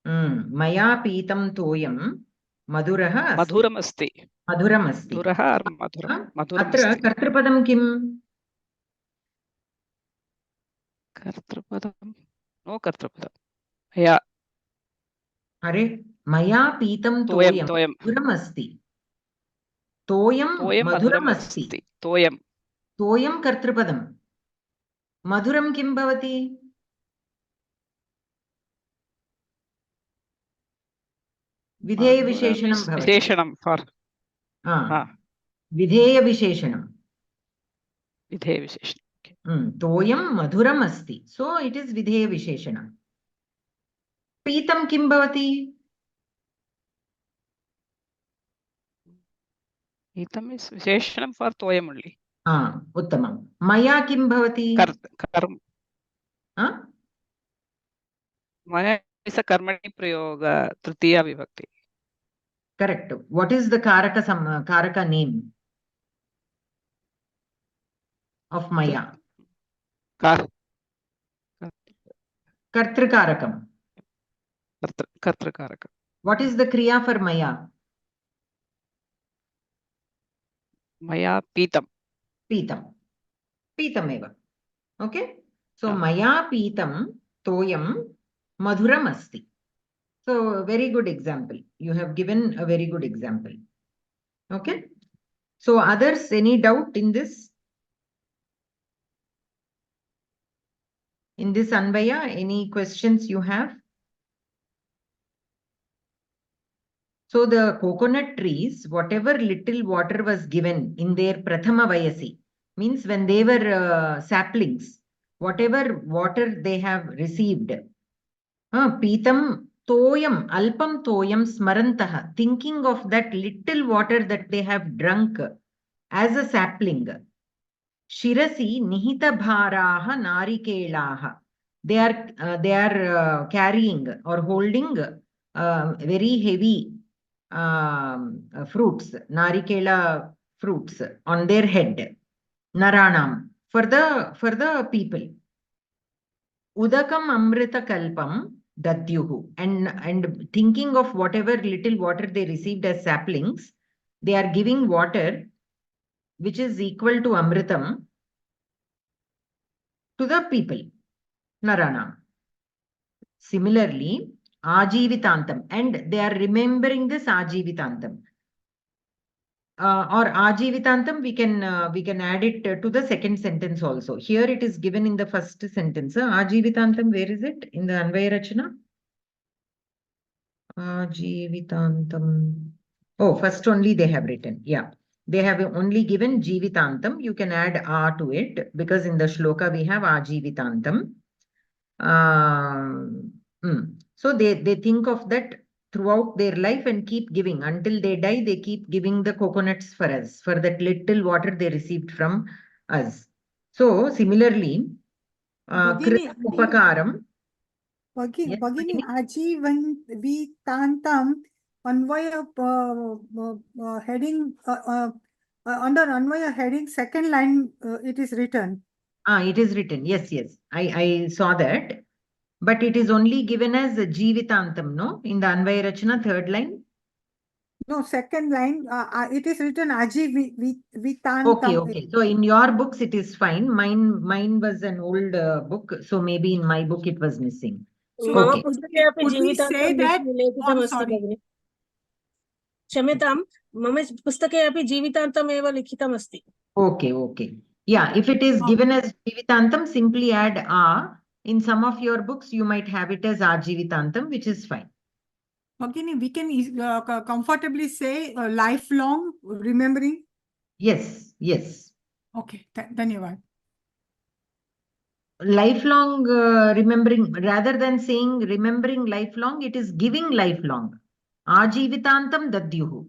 Maya pitam toyam madhuraha asti. Madhuram asti. Madhuram asti. Madhuraha or madhuram? Madhuram atra asti. kartrapadam kim? Kartrapadam. No kartrapadam. Maya. Are maya pitam toyam madhuram asti. Toyam madhuram asti. Toyam. Toyam kartrapadam. Madhuram kim bhavati? Videya visheshanam bhavati. Visheshanam for. Videya visheshanam. Videya visheshanam. Toyam madhuram asti. So it is videya visheshanam. Pitam kim bhavati? Pitam is visheshanam for toyam only. Uttamam. Maya kim bhavati? Karma. Maya is a karmani prayoga, tritiya vibhakti. Correct. What is the karaka name of Maya? Kartrikarakam. Kartrikarakam. What is the kriya for Maya? Maya pitam. Pitam. Pitam eva. Okay. So Maya pitam toyam madhuram asti. So very good example. You have given a very good example. Okay. So others, any doubt in this? In this Anvaya, any questions you have? So the coconut trees, whatever little water was given in their Prathama Vayasi, means when they were saplings, whatever water they have received, Pitam toyam, alpam toyam smarantaha, thinking of that little water that they have drunk as a sapling. Shirasi nihita bharaha narikelaha. They are carrying or holding very heavy fruits, narikela fruits on their head. Naranam, for the people. Udakam amrita kalpam datyuhu, and thinking of whatever little water they received as saplings, they are giving water which is equal to amritam to the people, Naranam. Similarly, Ajivitantam, and they are remembering this Ajivitantam. Or Ajivitantam, we can add it to the second sentence also. Here it is given in the first sentence. Ajivitantam, where is it? In the Anvaya Rachana? Ajivitantam. Oh, first only they have written. Yeah. They have only given Jivitantam. You can add A to it because in the shloka we have Ajivitantam. So they think of that throughout their life and keep giving. Until they die, they keep giving the coconuts for us, for that little water they received from us. So similarly, Krita Upakaram. Bhagini, Ajivitantam, Anvaya heading, under Anvaya heading, second line, it is written. It is written. Yes. I saw that. But it is only given as Jivitantam, no? In the Anvaya Rachana, third line? No, second line, it is written Ajivitantam. Okay. So in your books, it is fine. Mine was an old book. So maybe in my book, it was missing. So Okay. could we say that? I'm sorry. क्षम्यतां मम पुस्तके अपि जीवितान्तम् एव लिखितमस्ति. Okay. Yeah, if it is given as Jivitantam, simply add A. In some of your books, you might have it as Ajivitantam, which is fine. Bhagini, we can comfortably say lifelong remembering. Yes. Okay, Dhanyavad. Lifelong remembering, rather than saying remembering lifelong, it is giving lifelong. Ajivitantam dadyuhu.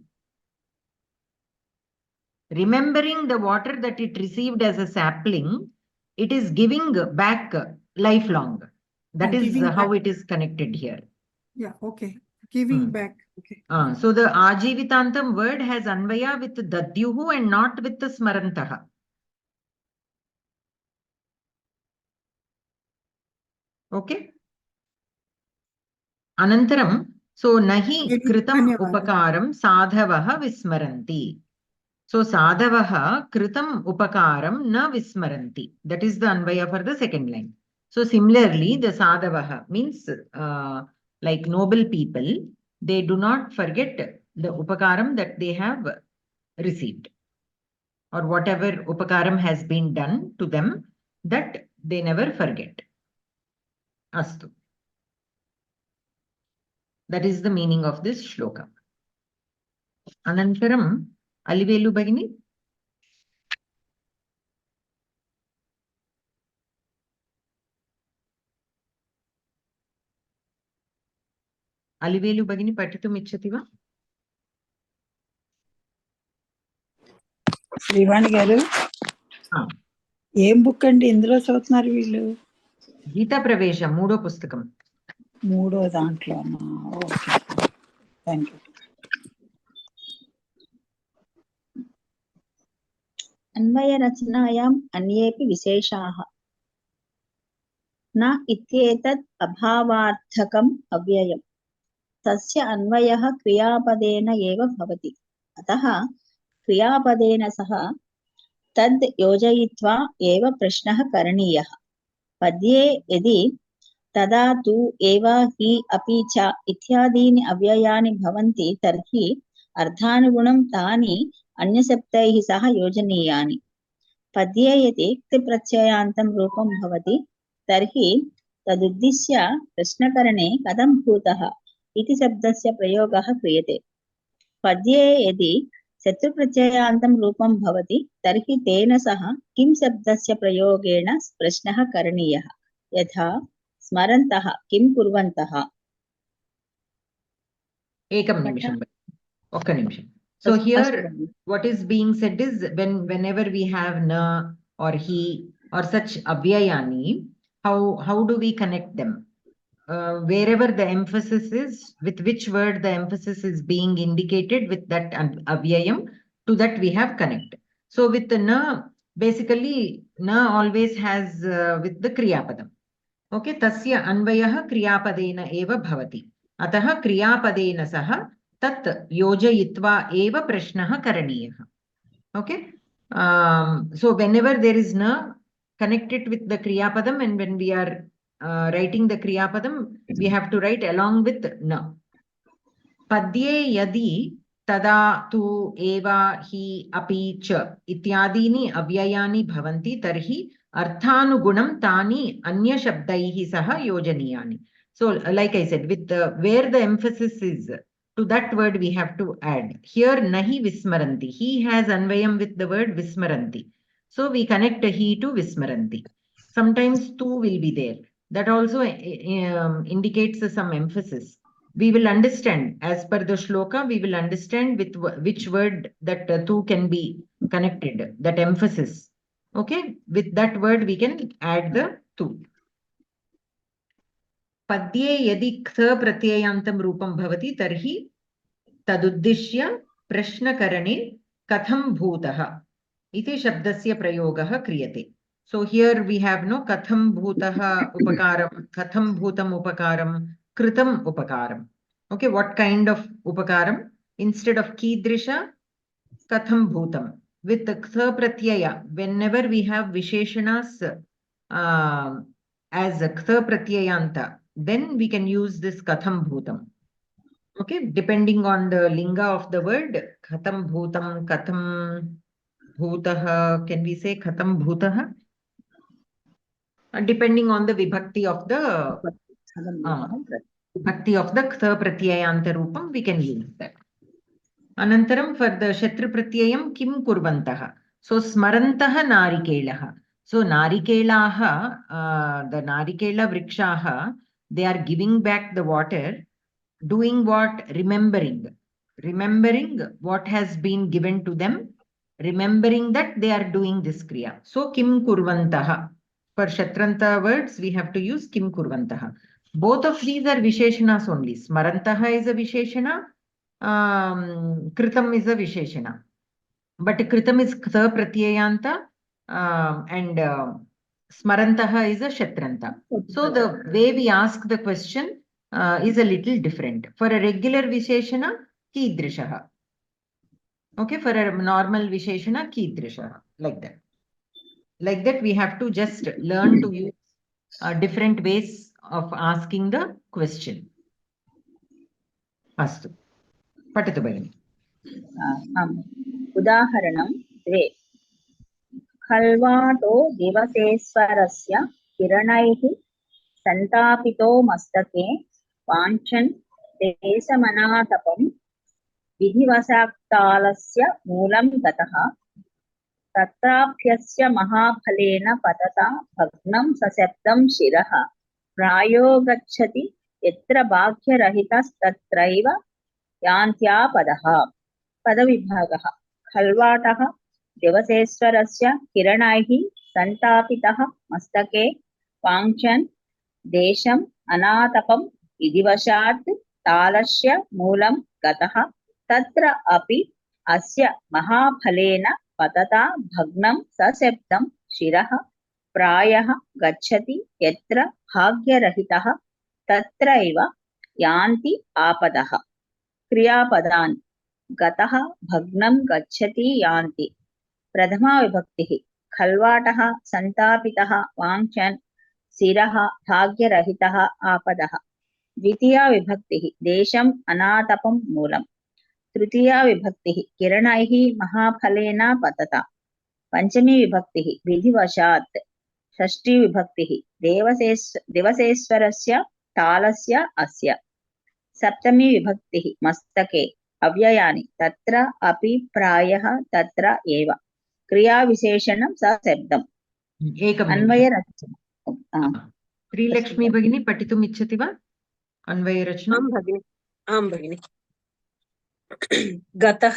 Remembering the water that it received as a sapling, it is giving back lifelong. That is how back. It is connected here. Yeah, okay. Giving back. Okay. So the Ajivitantam word has Anvaya with dadyuhu and not with the Smarantaha. Okay. Anantaram, so nahi kritam upakaram sadhavaha vismaranti. So sadhavaha kritam upakaram na vismaranti. That is the Anvaya for the second line. So similarly, the sadhavaha means like noble people, they do not forget the upakaram that they have received. Or whatever upakaram has been done to them, that they never forget. Astu. That is the meaning of this shloka. Anantaram, Alivelu Bhagini. Alivelu Bhagini Patitum Ichchati va? Sri Vani garu. ఏం book అండి ఇందులో చదువుతున్నారు వీళ్ళు? గీతా ప్రవేశ మూడో పుస్తకం. మూడో దాంట్లోనా? Okay, thank you. अन्वयरचनायाम् अन्येऽपि विशेषाः न इत्येतत् अभावार्थकम् अव्ययम्. तस्य अन्वयः क्रियापदेन एव भवति. अतः क्रियापदेन सह तद् योजयित्वा एव प्रश्नः करणीयः. पद्ये यदि तदा तु एव हि अपि च इत्यादीनि अव्ययानि भवन्ति तर्हि अर्थानुगुणं तानि अन्यशब्दैः सह योजनीयानि. पद्ये यदि क्तिप्रत्ययान्तं रूपं भवति तर्हि तदुद्दिश्य प्रश्नकरणे कथं भूतः इति शब्दस्य प्रयोगः क्रियते. पद्ये यदि शत्रुप्रत्ययान्तं रूपं भवति तर्हि तेन सह किं शब्दस्य प्रयोगेण प्रश्नः करणीयः, यथा स्मरन्तः किं कुर्वन्तः. एकं निमिषं. Okka nimisham. So here what is being said is whenever we have na or he or such avyayani, how do we connect them? Wherever the emphasis is, with which word the emphasis is being indicated, with that avyayam, to that we have connect. So with the na, basically na always has with the kriyapadam. Okay, tasya anvayah kriyapadena eva bhavati. Ataha kriyapadena saha tat yojayitva eva prashnah karaniyah. Okay. So whenever there is na, connect it with the Kriya Padam, and when we are writing the Kriya Padam, we have to write along with na. Padye yadi tada tu eva hi api cha ityadini avyayani bhavanti tarhi arthanugunam tani anya shabdaihi saha yojaniyani. So like I said, with where the emphasis is, to that word we have to add. Here nahi vismaranti. He has anvayam with the word vismaranti. So we connect he to vismaranti. Sometimes tu will be there. That also indicates some emphasis. We will understand, as per the shloka, we will understand with which word that tu can be connected, that emphasis. Okay, with that word we can add the tu. Padye yadi ktha pratyayantam rupam bhavati tarhi taduddishya prashnakarane katham bhutaha iti shabdasya prayogaha kriyate. So here we have no katham bhutaha upakaram, katham bhutam upakaram, kritam upakaram. Okay, what kind of upakaram? Instead of kidrisha, katham bhutam. With the ktha pratyaya, whenever we have visheshanas as a ktha pratyayanta, then we can use this katham bhutam. Okay, depending on the linga of the word, katham bhutam, katham bhutaha, can we say katham bhutaha? Depending on the vibhakti of the ktha pratyayanta rupam, we can use that. Anantaram, for the shatru pratyayam, kim kurvantaha. So smarantaha narikelaha. So narikelaha, the narikela vrikshaha, they are giving back the water. Doing what? Remembering. Remembering what has been given to them. Remembering that they are doing this kriya. So kim kurvantaha. For shatranta words, we have to use kim kurvantaha. Both of these are visheshanas only. Smarantaha is a visheshana. Kritam is a visheshana. But kritam is ktha pratyayanta and smarantaha is a shatranta. So the way we ask the question is a little different. For a regular visheshana, kidrishaha. Okay, for a normal visheshana, kidrishaha. Like that. Like that, we have to just learn to use different ways of asking the question. Astu. Patatu Bhagini. उदाहरणं 2 खल्वाटो दिवसेश्वरस्य किरणैः सन्तापितो मस्तके वाञ्छन् देशमनातपं विधिवशाक्तालस्य मूलं गतः तत्राप्यस्य महाफलेन पतता भग्नं सशब्दं शिरः प्रायो गच्छति यत्र भाग्यरहितस्तत्रैव यान्त्यापदः पदविभागः खल्वाटः दिवसेश्वरस्य किरणैः सन्तापितः मस्तके वाञ्छन् देशम् अनातपं विधिवशात् तालस्य मूलं गतः तत्र अपि अस्य महाफलेन पतता भग्नं सशब्दं शिरः प्रायः गच्छति यत्र भाग्यरहितः तत्रैव यान्ति आपदः क्रियापदान् गतः भग्नं गच्छति यान्ति प्रथमा विभक्तिः खल्वाटः सन्तापितः वाञ्छन् शिरः भाग्यरहितः आपदः द्वितीया विभक्तिः देशम् अनातपं मूलं तृतीया विभक्तिः किरणैः महाफलेन पतता पंचमी विभक्तिः विधिवशात् षष्ठी विभक्तिः दिवसेश्वरस्य तालस्य अस्य सप्तमी विभक्तिः मस्तके अव्ययानि तत्र अपि प्रायः तत्र एव क्रियाविशेषणं सशब्दम् अन्वयरचना श्रीलक्ष्मी भगिनी पठितुम् इच्छति वा अन्वयरचना? आं भगिनि गतः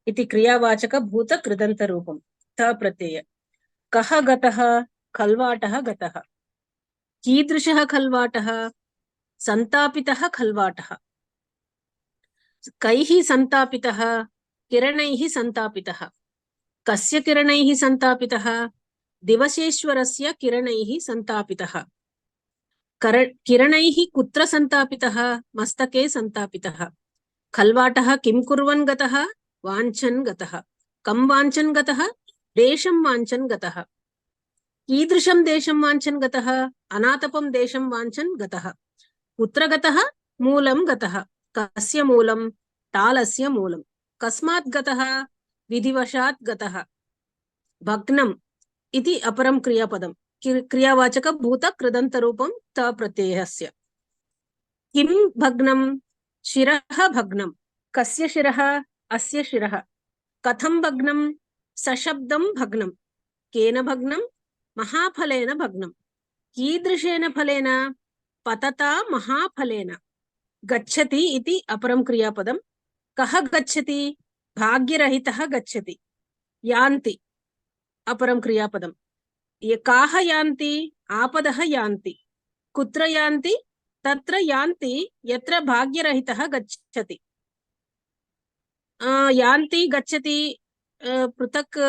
इति क्रियावाचक भूत कृदन्तरूपं थ प्रत्यय कः गतः खल्वाटः गतः कीदृशः खल्वाटः सन्तापितः खल्वाटः कैः सन्तापितः किरणैः सन्तापितः कस्य किरणैः सन्तापितः दिवसेश्वरस्य किरणैः सन्तापितः किरणैः कुत्र सन्तापितः मस्तके सन्तापितः खल्वाटः किं कुर्वन् गतः वाञ्छन् गतः कं वाञ्छन् गतः देशं वाञ्छन् गतः कीदृशं देशं वाञ्छन् गतः अनातपं देशं वाञ्छन् गतः कुत्र गतः मूलं गतः कस्य मूलं तालस्य मूलं कस्मात् गतः विधिवशात् गतः भग्नम् इति अपरं क्रियापदं क्रियावाचक भूत कृदन्तरूपं त प्रत्ययस्य किं भग्नं शिरः भग्नं कस्य शिरः अस्य शिरः कथं भग्नं सशब्दं भग्नं केन भग्नं महाफलेन भग्नं कीदृशेन फलेन पतता महाफलेन गच्छति इति अपरं क्रियापदं कः गच्छति भाग्यरहितः गच्छति यान्ति अपरं क्रियापदं ये काः यान्ति आपदः यान्ति कुत्र यान्ति तत्र यान्ति यत्र भाग्यरहितः गच्छति यान्ति गच्छति पृथक्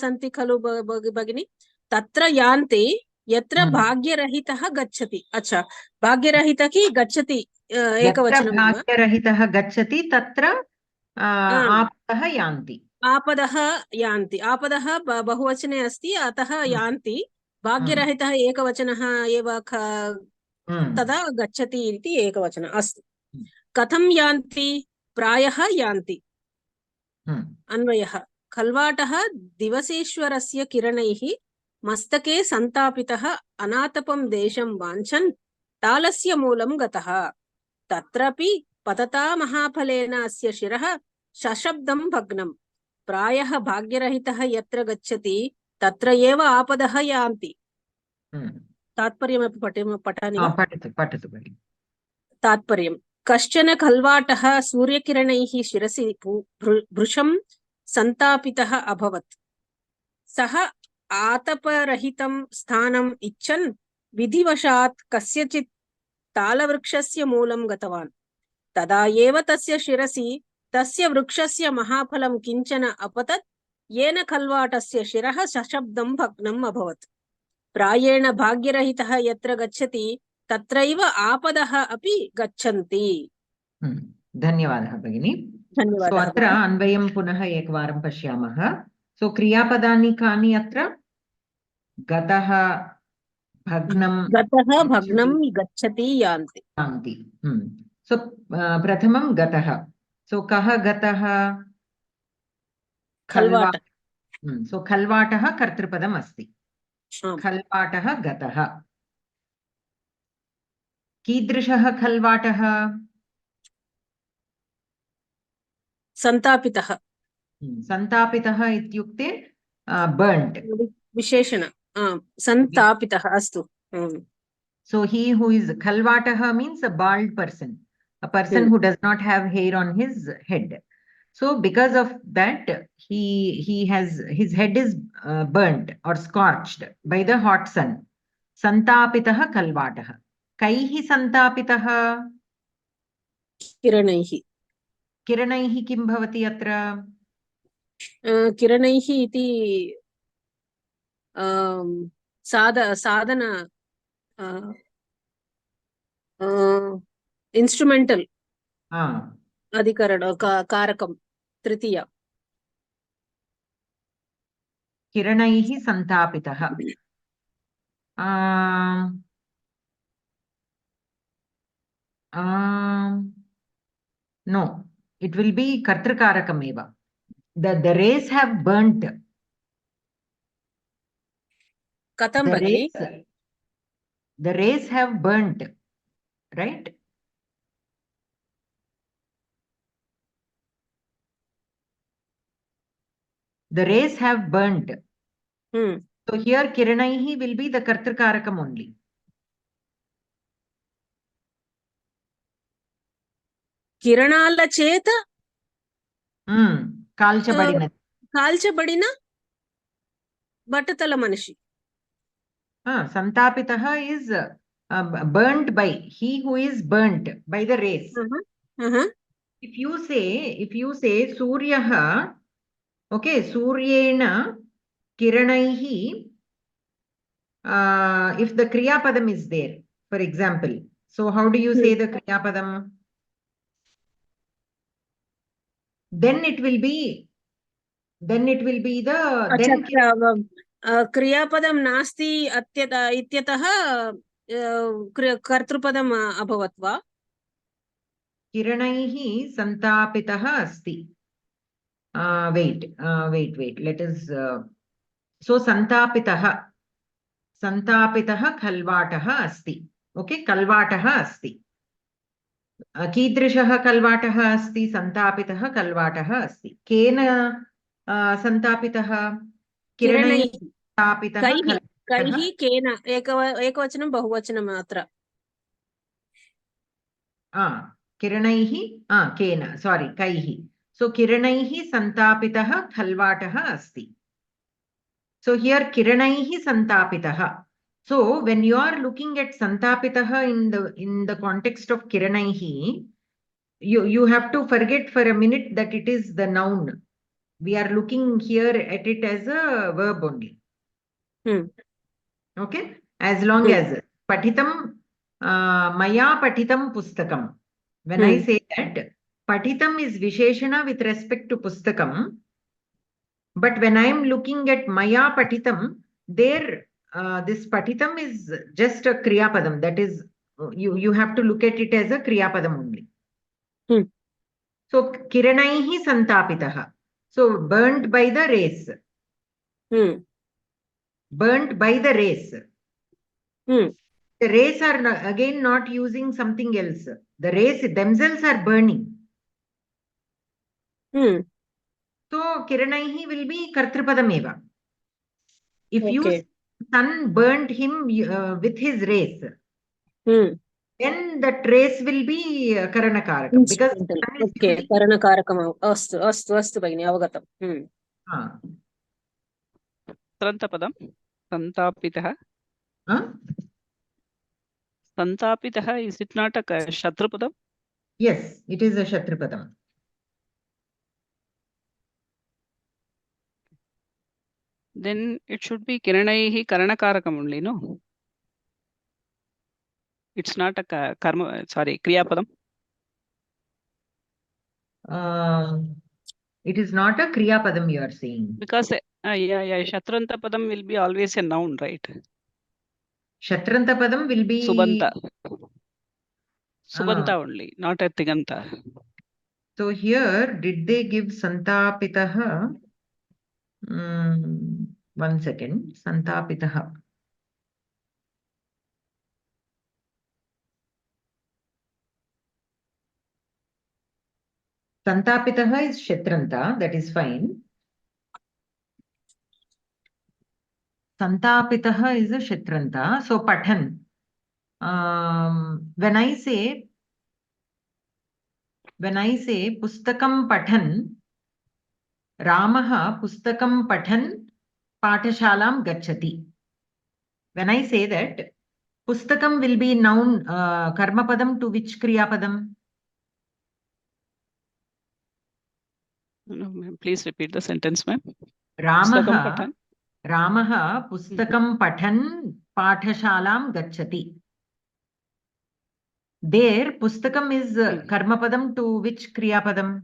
सन्ति खलु भगिनी तत्र यान्ति यत्र भाग्यरहितः गच्छति अच्छा भाग्यरहितः की गच्छति एकवचनं भाग्यरहितः गच्छति तत्र आपदः यान्ति आपदः यान्ति आपदः बहुवचने अस्ति अतः यान्ति भाग्यरहितः एकवचनः एव तदा गच्छति इति एकवचनम् अस्तु कथं यान्ति प्रायः यान्ति अन्वयः खल्वाटः दिवसेश्वरस्य किरणैः मस्तके सन्तापितः अनातपं देशं वाञ्छन् तालस्य मूलं गतः तत्रापि पतता महाफलेन अस्य शिरः सशब्दं भग्नं प्रायः भाग्यरहितः यत्र गच्छति तत्र एव आपदः यान्ति तात्पर्यमपि पठामि वा पठतु तात्पर्यं कश्चन खल्वाटः सूर्यकिरणैः शिरसि भृशं सन्तापितः अभवत् सः आतपरहितं स्थानम् इच्छन् विधिवशात् कस्यचित् तालवृक्षस्य मूलं गतवान् तदा एव तस्य शिरसि तस्य वृक्षस्य महाफलं किञ्चन अपतत् येन खल्वाटस्य शिरः सशब्दं भग्नम् अभवत् प्रायेण भाग्यरहितः यत्र गच्छति तत्रैव आपदः अपि गच्छन्ति धन्यवादः भगिनी धन्यवादः अत्र अन्वयं पुनः एकवारं पश्यामः सो क्रियापदानि कानि अत्र गतः भग्नं गच्छति यान्ति सो प्रथमं गतः सो कः गतः खल्वाटः सो खल्वाटः कर्तृपदम् अस्ति खल्वाटः गतः कीदृशः खल्वाटः सन्तापितः सन्तापितः इत्युक्ते बर्न्ट् विशेषण सन्तापितः अस्तु so he who is khalvatah means a bald person, a person who does not have hair on his head. So because of that he has his head is burnt or scorched by the hot sun. Santapitah khalvatah. Kaihi santapitah? किरणैः किरणैः किं भवति अत्र? किरणैः इति साधन instrumental अधिकरण कारकं तृतीय किरणैः सन्तापितः no, it will be kartrikarakam eva. The rays have burnt. Katham bagini? The rays have burnt, right? The rays have burnt. So here kiranaihi will be the kartrikarakam only. किरणाल चेत काल्चबडिन बटतल मनिषि santapitah is burnt by he who is burnt by the rays. If you say suryah, okay, suryena kiranaihi, if the kriya padam is there, for example, so how do you say the kriya padam? Then it will be the क्रियापदं नास्ति इत्यतः कर्तृपदम् अभवत् वा? किरणैः सन्तापितः अस्ति. Wait, let us so santapitah khalvatah asti. Okay, kalvatah asti. कीदृशः कल्वाटः अस्ति? सन्तापितः कल्वाटः अस्ति. केन सन्तापितः? किरणैः सन्तापितः कैः केन? एकवचनं बहुवचनम् अत्र. किरणैः केन, sorry, कैः. So किरणैः सन्तापितः खल्वाटः अस्ति. So here किरणैः सन्तापितः. So when you are looking at santapitah in the context of kiranaihi, you have to forget for a minute that it is the noun. We are looking here at it as a verb only. Okay, as long as patitam maya patitam pustakam. When I say that patitam is visheshana with respect to pustakam, but when I am looking at maya patitam, there this patitam is just a kriyapadam. That is, you have to look at it as a kriyapadam only. So kiranaihi santapitah. So burnt by the rays. Burnt by the rays. The rays are again not using something else. The rays themselves are burning. So kiranaihi will be kartripadam eva. If you sun burnt him with his rays, then that rays will be karanakarakam. Because karanakarakam. Astu bagini avagatam. Trantapadam santapitah. Santapitah, is it not a shatrupadam? Yes, it is a shatrupadam. Then it should be kiranaihi karanakarakam only, no? It's not a karma, sorry, kriyapadam. It is not a kriyapadam you are saying. Because Shatrantapadam will be always a noun, right? Shatrantapadam will be Subanta only, not a tiganta. So here, did they give santapitah? One second. Santapitah. Santapitah is Shatranta, that is fine. Santapitah is a Shatranta. So Pathan. When I say Pustakam Pathan, Ramaha Pustakam Pathan Patashalam Gachati. When I say that, Pustakam will be noun Karmapadam to which Kriyapadam? No, ma'am, please repeat the sentence, ma'am. Ramaha Pustakam Pathan Patashalam Gachati. There, Pustakam is Karmapadam to which Kriyapadam?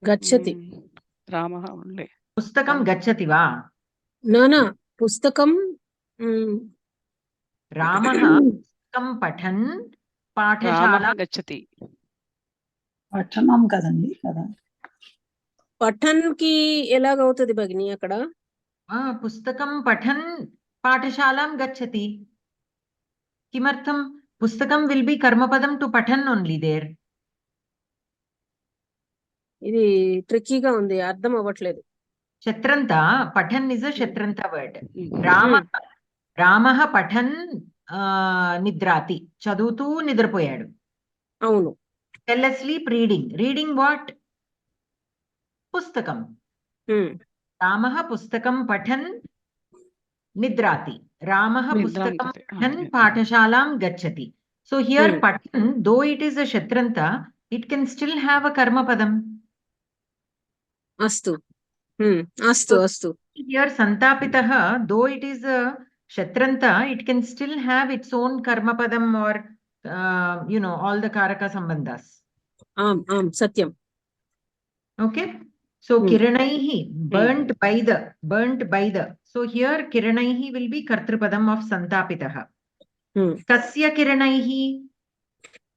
Gachati. Ramaha only. Pustakam Gachati va? No. Pustakam. Ramaha Pustakam Pathan Patashalam Gachati. పఠనం కదండి కదా. పఠన్ కి ఎలాగవుతుంది భగిని అక్కడ? పుస్తకం పఠన్ పాఠశాలాం గచ్చతి. కిమర్థం? పుస్తకం will be కర్మపదం టు పఠన్ ఓన్లీ దేర్. ఇది ట్రిక్కీగా ఉంది, అర్థం అవ్వట్లేదు. శత్రంత పఠన్ ఇస్ అ శత్రంత వర్డ్. రామః పఠన్ నిద్రాతి, చదువుతూ నిద్రపోయాడు. అవును. Fell asleep reading. Reading what? Pustakam. Ramah pustakam pathan nidrati. Ramah pustakam pathan patashalam gachati. So here pathan, though it is a shatranta, it can still have a karma padam. Astu. Astu. Here santapitah, though it is a shatranta, it can still have its own karma padam or all the karaka sambandhas. Satyam. Okay. So kiranaihi, burnt by the. So here kiranaihi will be kartrupadam of santapitaha. Kasya kiranaihi?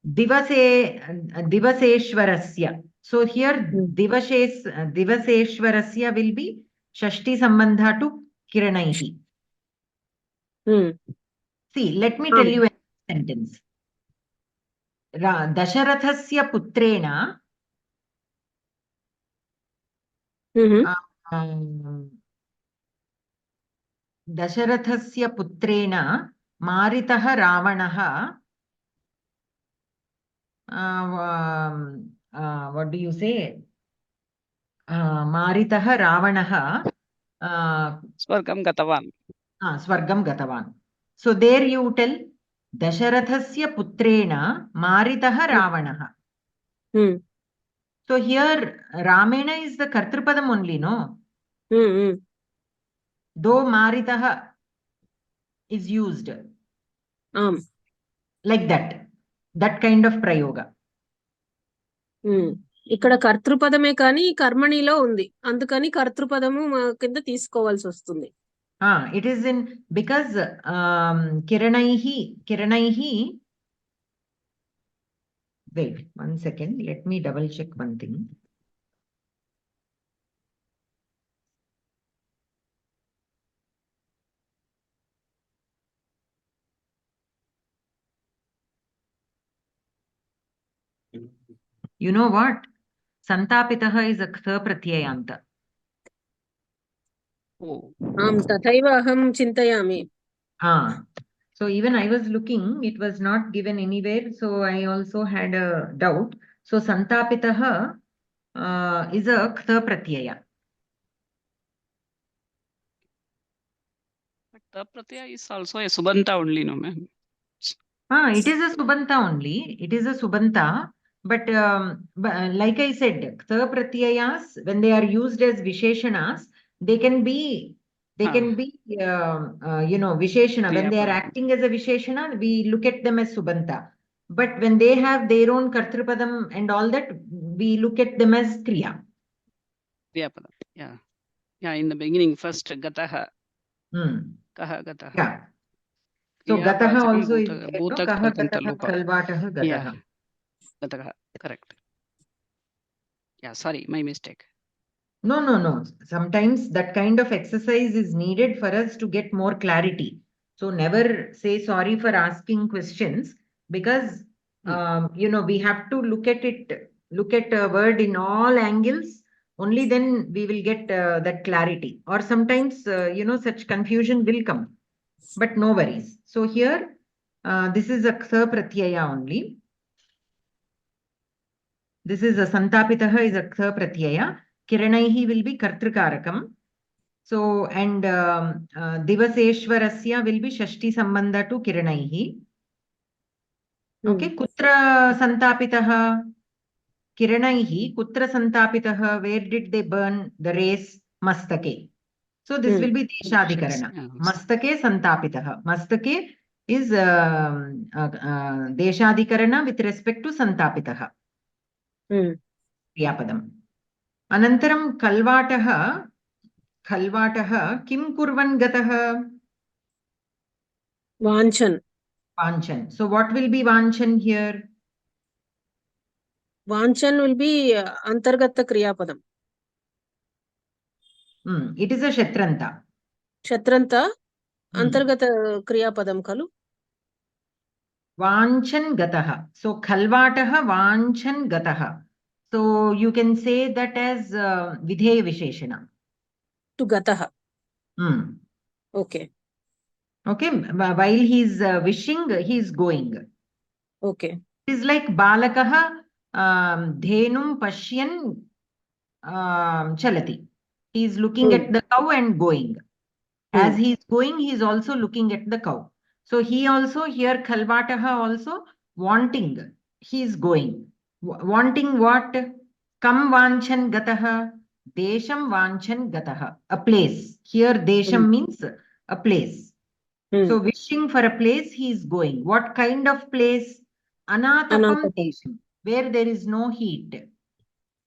Divaseshwarasya. So here divaseshwarasya will be shashti sambandha to kiranaihi. See, let me tell you a sentence. Dasharathasya putrena Dasharathasya putrena maritah Ravanaha what do you say? Maritah Ravanaha Swargam Gatavan. Swargam Gatavan. So there you tell Dasharathasya putrena maritah Ravanaha. So here Ramena is the Kartrupadam only, no? Though Maritah is used. Like that. That kind of prayoga. ఇక్కడ కర్తృపదమే కానీ కర్మణిలో ఉంది, అందుకని కర్తృపదము కింద తీసుకోవాల్సి వస్తుంది. It is in because kiranaihi. Wait 1 second. Let me double check one thing. You know what? Santapitaha is a ktha pratyayanta. తథైవ అహం చింతయామి. So even I was looking, it was not given anywhere. So I also had a doubt. So Santapitaha is a ktha pratyaya. But the pratyaya is also a subanta only, no ma'am? It is a subanta only. It is a subanta. But like I said, ktha pratyayas, when they are used as visheshanas, they can be visheshana. When they are acting as a visheshana, we look at them as subanta. But when they have their own kartrupadam and all that, we look at them as kriya. Kriyapadam. Yeah, in the beginning, first gataha. Kaha gataha. Yeah. So gataha also is kaha gataha kalvataha gataha. Yeah, gataha, correct. Yeah, sorry, my mistake. No. Sometimes that kind of exercise is needed for us to get more clarity. So never say sorry for asking questions, because we have to look at a word in all angles. Only then we will get that clarity. Or sometimes such confusion will come, but no worries. So here this is a ktha pratyaya only. This is a santapitaha is a ktha pratyaya. Kiranaihi will be kartrukarakam. So, and divaseshwarasya will be shashti sambandha to kiranaihi. Okay, kutra santapitaha? Kiranaihi, kutra santapitaha? Where did they burn the race? Mastake. So this will be deshadikarana. Mastake santapitaha. Mastake is deshadikarana with respect to santapitaha. Kriyapadam. Anantaram kalvataha kim kurvan gataha? Vanchan. So what will be vanchan here? Vanchan will be antargata kriyapadam. It is a shatranta. Antargata kriyapadam kalu? Vanchan gataha. So kalvataha vanchan gataha. So you can say that as vidheya visheshana. To gataha. Okay. While he is wishing, he is going. Okay. It is like balakaha dhenum pashyan chalati. He is looking at the cow and going. As he is going, he is also looking at the cow. So he also here kalvataha also wanting. He is going. Wanting what? Kam vanchan gataha. Desham vanchan gataha. A place. Here desham means a place. So wishing for a place, he is going. What kind of place? Anatapam desham, where there is no heat.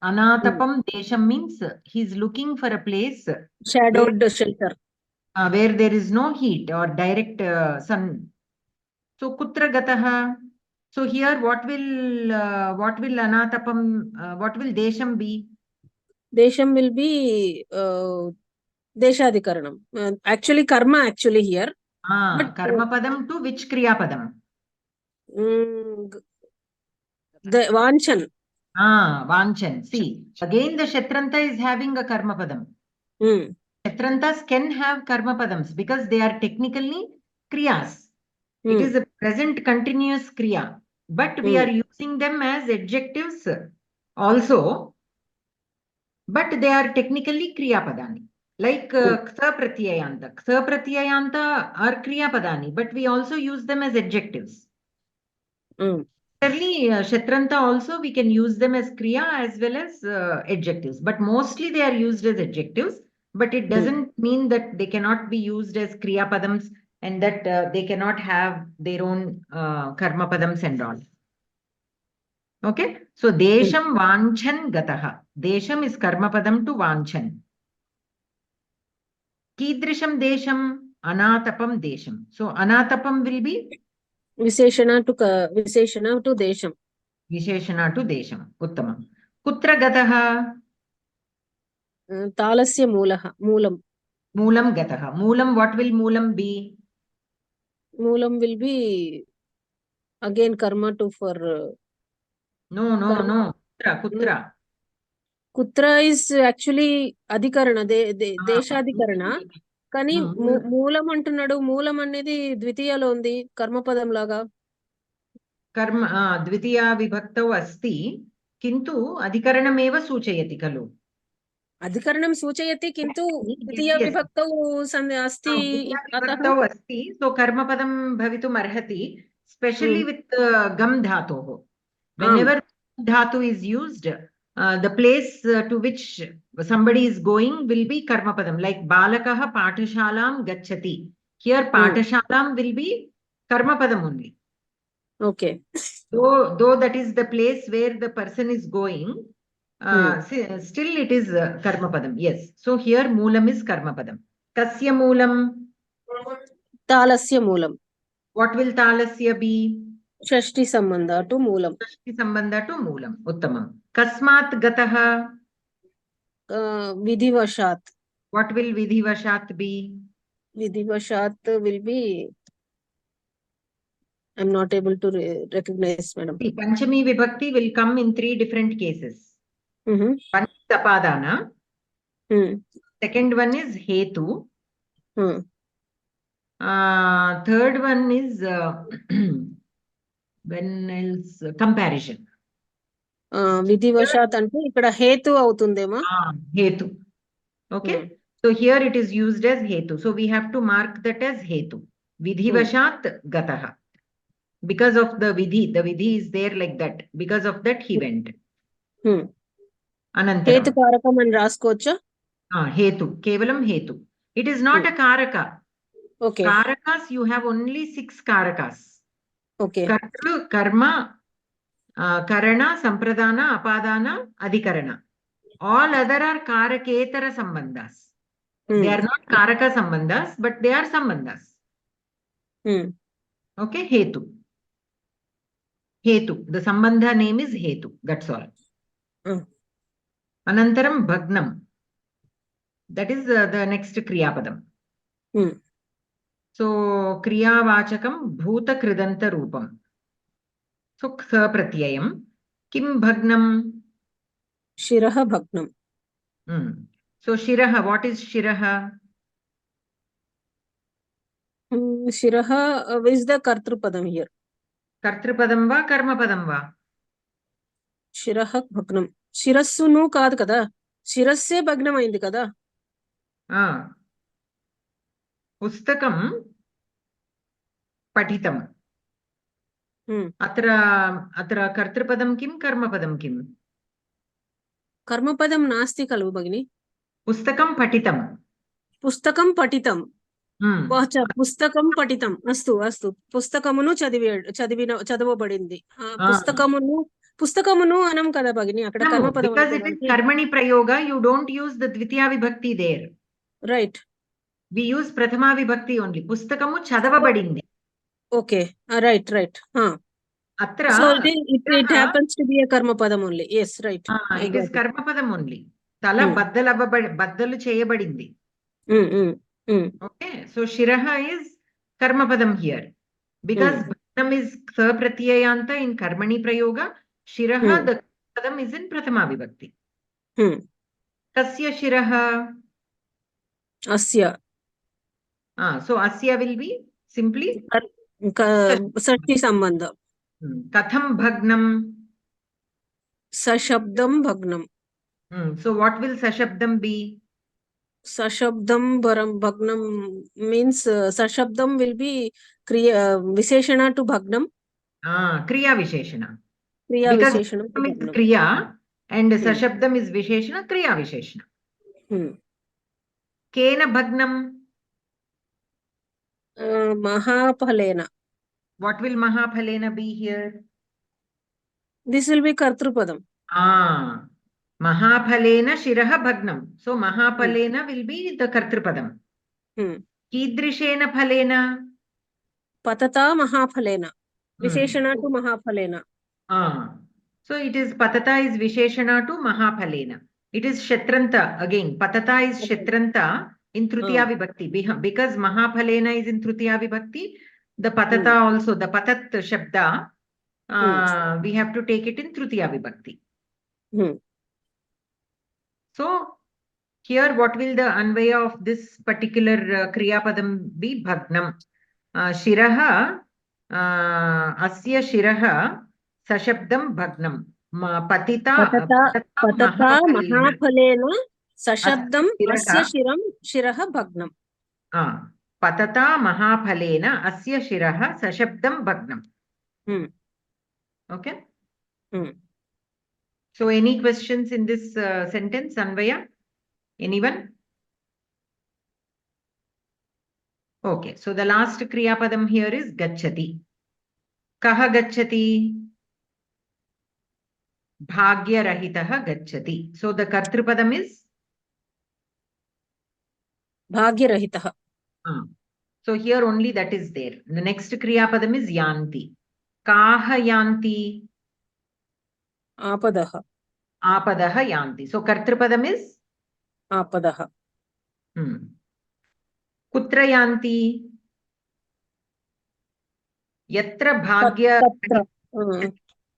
Anatapam desham means he's looking for a place Shadowed shelter. Where there is no heat or direct sun. So kutra gataha. So here what will anatapam, what will desham be? Desham will be Deshadikaranam. Actually karma actually here. But Karma padam to which kriya padam? The Vanchan. Vanchan. See, again the Kshatranta is having a karma padam. Kshatrantas can have karma padams because they are technically kriyas. It is a present continuous kriya, but we are using them as adjectives also, but they are technically kriya padani. Like saPratyayanta. saPratyayanta are kriya padani, but we also use them as adjectives. Certainly, Kshatranta also we can use them as kriya as well as adjectives, but mostly they are used as adjectives, but it doesn't mean that they cannot be used as kriya padams and that they cannot have their own karma padams and all. Okay, so desham vanchan gataha. Desham is karma padam to vanchan. Kidrisham desham, anatapam desham. So anatapam will be Visheshana to desham. Visheshana to desham. Uttamam. Kutra gataha? Talasya moolam. Moolam gataha. Moolam, what will moolam be? Moolam will be again karma to for. No. Kutra. Kutra is actually adhikarana, deshadikarana. కానీ మూలం అంటున్నాడు. మూలం అనేది ద్వితీయలో ఉంది కర్మపదం లాగా. కర్మ ద్వితీయ విభక్తౌ అస్తి కింటు అధికరణమేవ సూచయతి ఖలు. అధికరణం సూచయతి కింటు ద్వితీయ విభక్తౌ అస్తి. విభక్తౌ అస్తి. సో కర్మపదం భవితుం అర్హతి, స్పెషల్లీ విత్ గమ్ ధాతోః. Whenever dhatu is used, the place to which somebody is going will be karma padam. Like balakah pathashalam gacchati. Here pathashalam will be karma padam only. Okay. Though that is the place where the person is going, still it is karma padam. Yes. So here moolam is karma padam. Kasya moolam? Talasya moolam. What will talasya be? Shashti sambandha to moolam. Shashti sambandha to moolam. Uttamam. Kasmat gataha? Vidhivashat. What will vidhivashat be? Vidhivashat will be, I'm not able to recognize, madam. See, Panchami Vibhakti will come in 3 different cases. One is Apadana. Second one is Hetu. Third one is when else comparison. Vidhivashat ante ikkada hetu avutundema. Hetu. Okay. So here it is used as hetu. So we have to mark that as hetu. Vidhivashat gataha. Because of the vidhi is there like that. Because of that he went. Anantaram. Hetu karakam ani raskocha? Hetu. Kevalam hetu. It is not a karaka. Okay. Karakas, you have only 6 karakas. Okay. Kartru, karma, karana, sampradana, apadana, adhikarana. All other are karaketara sambandhas. They are not karaka sambandhas, but they are sambandhas. Okay, hetu. Hetu. The sambandha name is hetu. That's all. Anantaram bhagnam. That is the next kriyapadam. So kriyavachakam bhuta kridanta rupam. So saPratyayam. Kim bhagnam? Shiraha bhagnam. So shiraha, what is shiraha? Shiraha is the kartrupadam here. Kartrupadam va karmapadam va? Shiraha bhagnam. Shirassuను కాదు కదా, శిరస్సే భగ్నం అయింది కదా. పుస్తకం పఠితం. అత్ర కర్తృపదం కిం కర్మపదం కిం? కర్మపదం నాస్తి ఖలు భగిని. పుస్తకం పఠితం. పుస్తకం పఠితం. పుస్తకం పఠితం. అస్తు పుస్తకమును చదవబడింది. పుస్తకమును పుస్తకమును అనం కదా భగిని అక్కడ కర్మపదం because it is karmani prayoga, you don't use the dvitiya vibhakti there. Right. We use prathama vibhakti only. Pustakamu chadavabadindi. Okay. Right. Atra, so it happens to be a karma padam only. Yes, right. It is karma padam only. Tala baddalu cheyabadindi. Okay, so shiraha is karma padam here. Because bhagnam is sa pratyayanta in karmani prayoga, shiraha the padam is in prathama vibhakti. Kasya shiraha? Asya. So asya will be simply Sati sambandha. Katham bhagnam? Sashabdam bhagnam. So what will sashabdam be? Sashabdam bhagnam means sashabdam will be visheshana to bhagnam. Kriya visheshana. Because bhagnam is kriya and sashabdam is visheshana, kriya visheshana. Kena bhagnam? Mahaphalena. What will mahaphalena be here? This will be kartrupadam. Mahaphalena shiraha bhagnam. So mahaphalena will be the kartrupadam. Kidrishena phalena? Patata mahaphalena. Visheshana to mahaphalena. So it is patata is visheshana to mahaphalena. It is shatranta again. Patata is shatranta in trutiya vibhakti. Because mahaphalena is in trutiya vibhakti, the patata also, the patat shabda, we have to take it in trutiya vibhakti. So here what will the anvaya of this particular kriya padam be? Bhagnam. Shiraha, asya shiraha sashabdam bhagnam. Patata mahaphalena sashabdam asya shiraha bhagnam. Patata mahaphalena asya shiraha sashabdam bhagnam. Okay. So any questions in this sentence, Anvaya? Anyone? Okay, so the last kriya padam here is gacchati. Kaha gacchati? Bhagya rahitaha gacchati. So the kartrupadam is? Bhagya rahitaha. So here only that is there. The next kriya padam is yanti. Kaha yanti? Apadaha. Apadaha yanti. So kartrupadam is? Apadaha. Kutra yanti? Yatra bhagya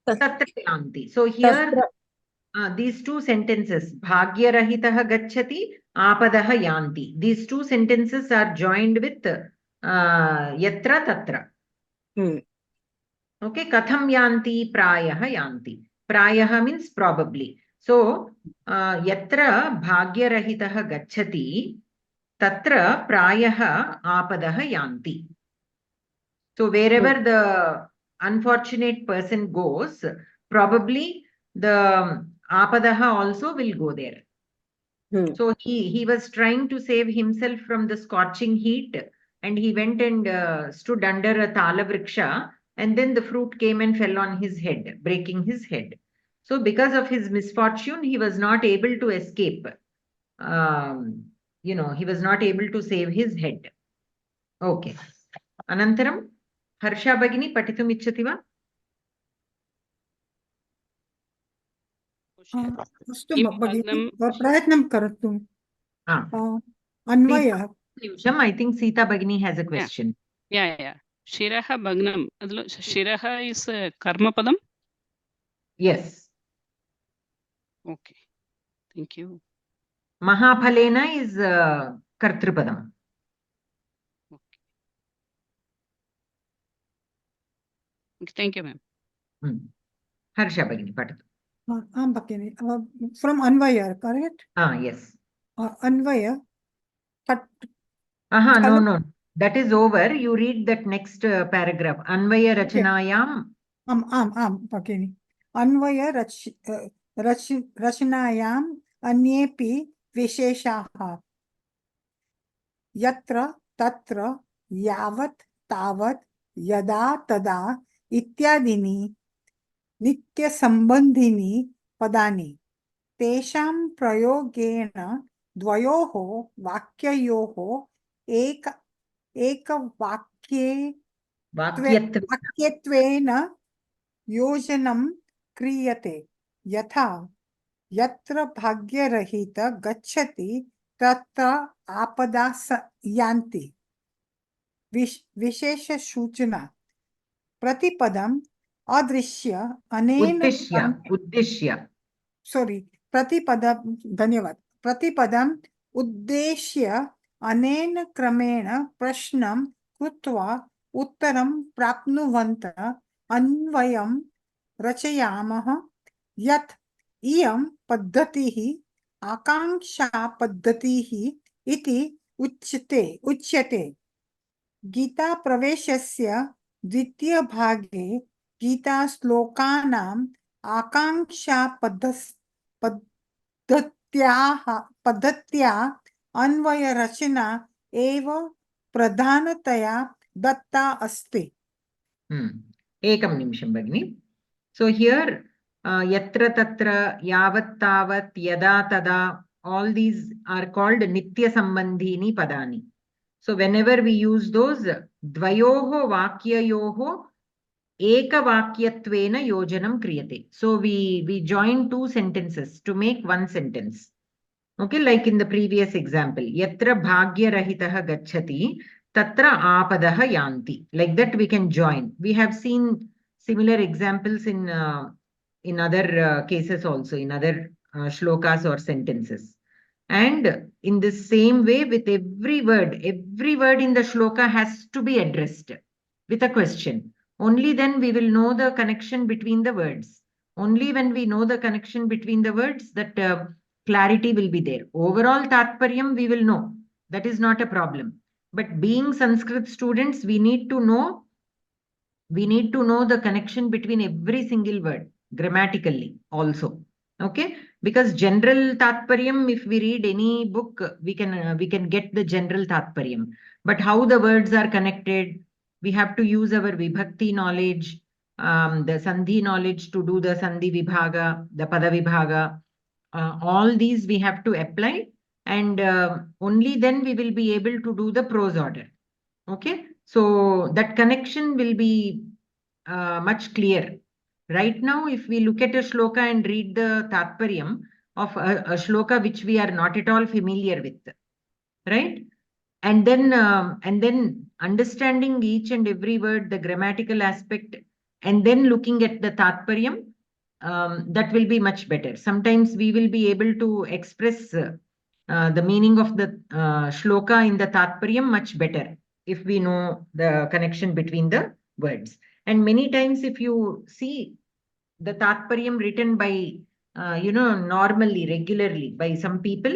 tatra yanti. So here these two sentences, bhagya rahitaha gacchati, apadaha yanti. These two sentences are joined with yatra tatra. Okay, katham yanti, prayaha yanti. Prayaha means probably. So yatra bhagya rahitaha gacchati, tatra prayaha apadaha yanti. So wherever the unfortunate person goes, probably the apadaha also will go there. So he was trying to save himself from the scorching heat, and he went and stood under a tala vriksha, and then the fruit came and fell on his head, breaking his head. So because of his misfortune, he was not able to escape. He was not able to save his head. Okay. Anantaram, Harsha Bhagini, patitum ichchati va? प्रयत्नं करोतु. अन्वयः. I think Geetha Bhagini has a question. Yeah. Shiraha bhagnam. Shiraha is karma padam? Yes. Okay. Thank you. Mahaphalena is kartrupadam. Okay. Thank you, ma'am. Harsha Bhagini, patatu. Bhagini. From Anvaya, correct? Yes. Anvaya. No. That is over. You read that next paragraph. Anvaya rachanayam. Bhagini. Anvaya rachanayam anyepi visheshaha. Yatra tatra yavat tavat yada tada ityadini नित्यसम्बन्धिनी पदानि तेषां प्रयोगेण द्वयोः वाक्ययोः वाक्यत्वेन योजनं क्रियते यथा यत्र भाग्यरहित गच्छति तत्र आपदा यान्ति विशेषसूचना प्रतिपदम् अदृश्य अनेन प्रतिपदम् उद्देश्य अनेन क्रमेण प्रश्नं कृत्वा उत्तरं प्राप्नुवन्तः अन्वयं रचयामः यत् इयं पद्धतिः आकांक्षा पद्धतिः इति उच्यते। गीता प्रवेशस्य द्वितीय भागे गीता श्लोकानाम् आकांक्षा पद्धत्या अन्वय रचना एव प्रधानतया दत्ता अस्ति। एकं निमिषं भगिनि. So here yatra tatra yavat tavat yada tada, all these are called nitya sambandhini padani. So whenever we use those, dvayoho vakyayoho ekavakyattvena yojanam kriyate. So we join two sentences to make one sentence. Okay, like in the previous example, yatra bhagyarahitah gacchati tatra apadah yanti. Like that we can join. We have seen similar examples in other cases also, in other shlokas or sentences. And in the same way, with every word in the shloka has to be addressed with a question. Only then we will know the connection between the words. Only when we know the connection between the words, that clarity will be there. Overall tatparyam we will know. That is not a problem. But being Sanskrit students, we need to know the connection between every single word grammatically also. Okay, because general tatparyam, if we read any book, we can get the general tatparyam, but how the words are connected, we have to use our vibhakti knowledge, the sandhi knowledge to do the sandhi vibhaga, the pada vibhaga, all these we have to apply, and only then we will be able to do the prose order. Okay, so that connection will be much clear. Right now, if we look at a shloka and read the tatparyam of a shloka which we are not at all familiar with, right? And then understanding each and every word, the grammatical aspect, and then looking at the tatparyam, that will be much better. Sometimes we will be able to express the meaning of the shloka in the tatparyam much better if we know the connection between the words. And many times if you see the tatparyam written by normally, regularly by some people,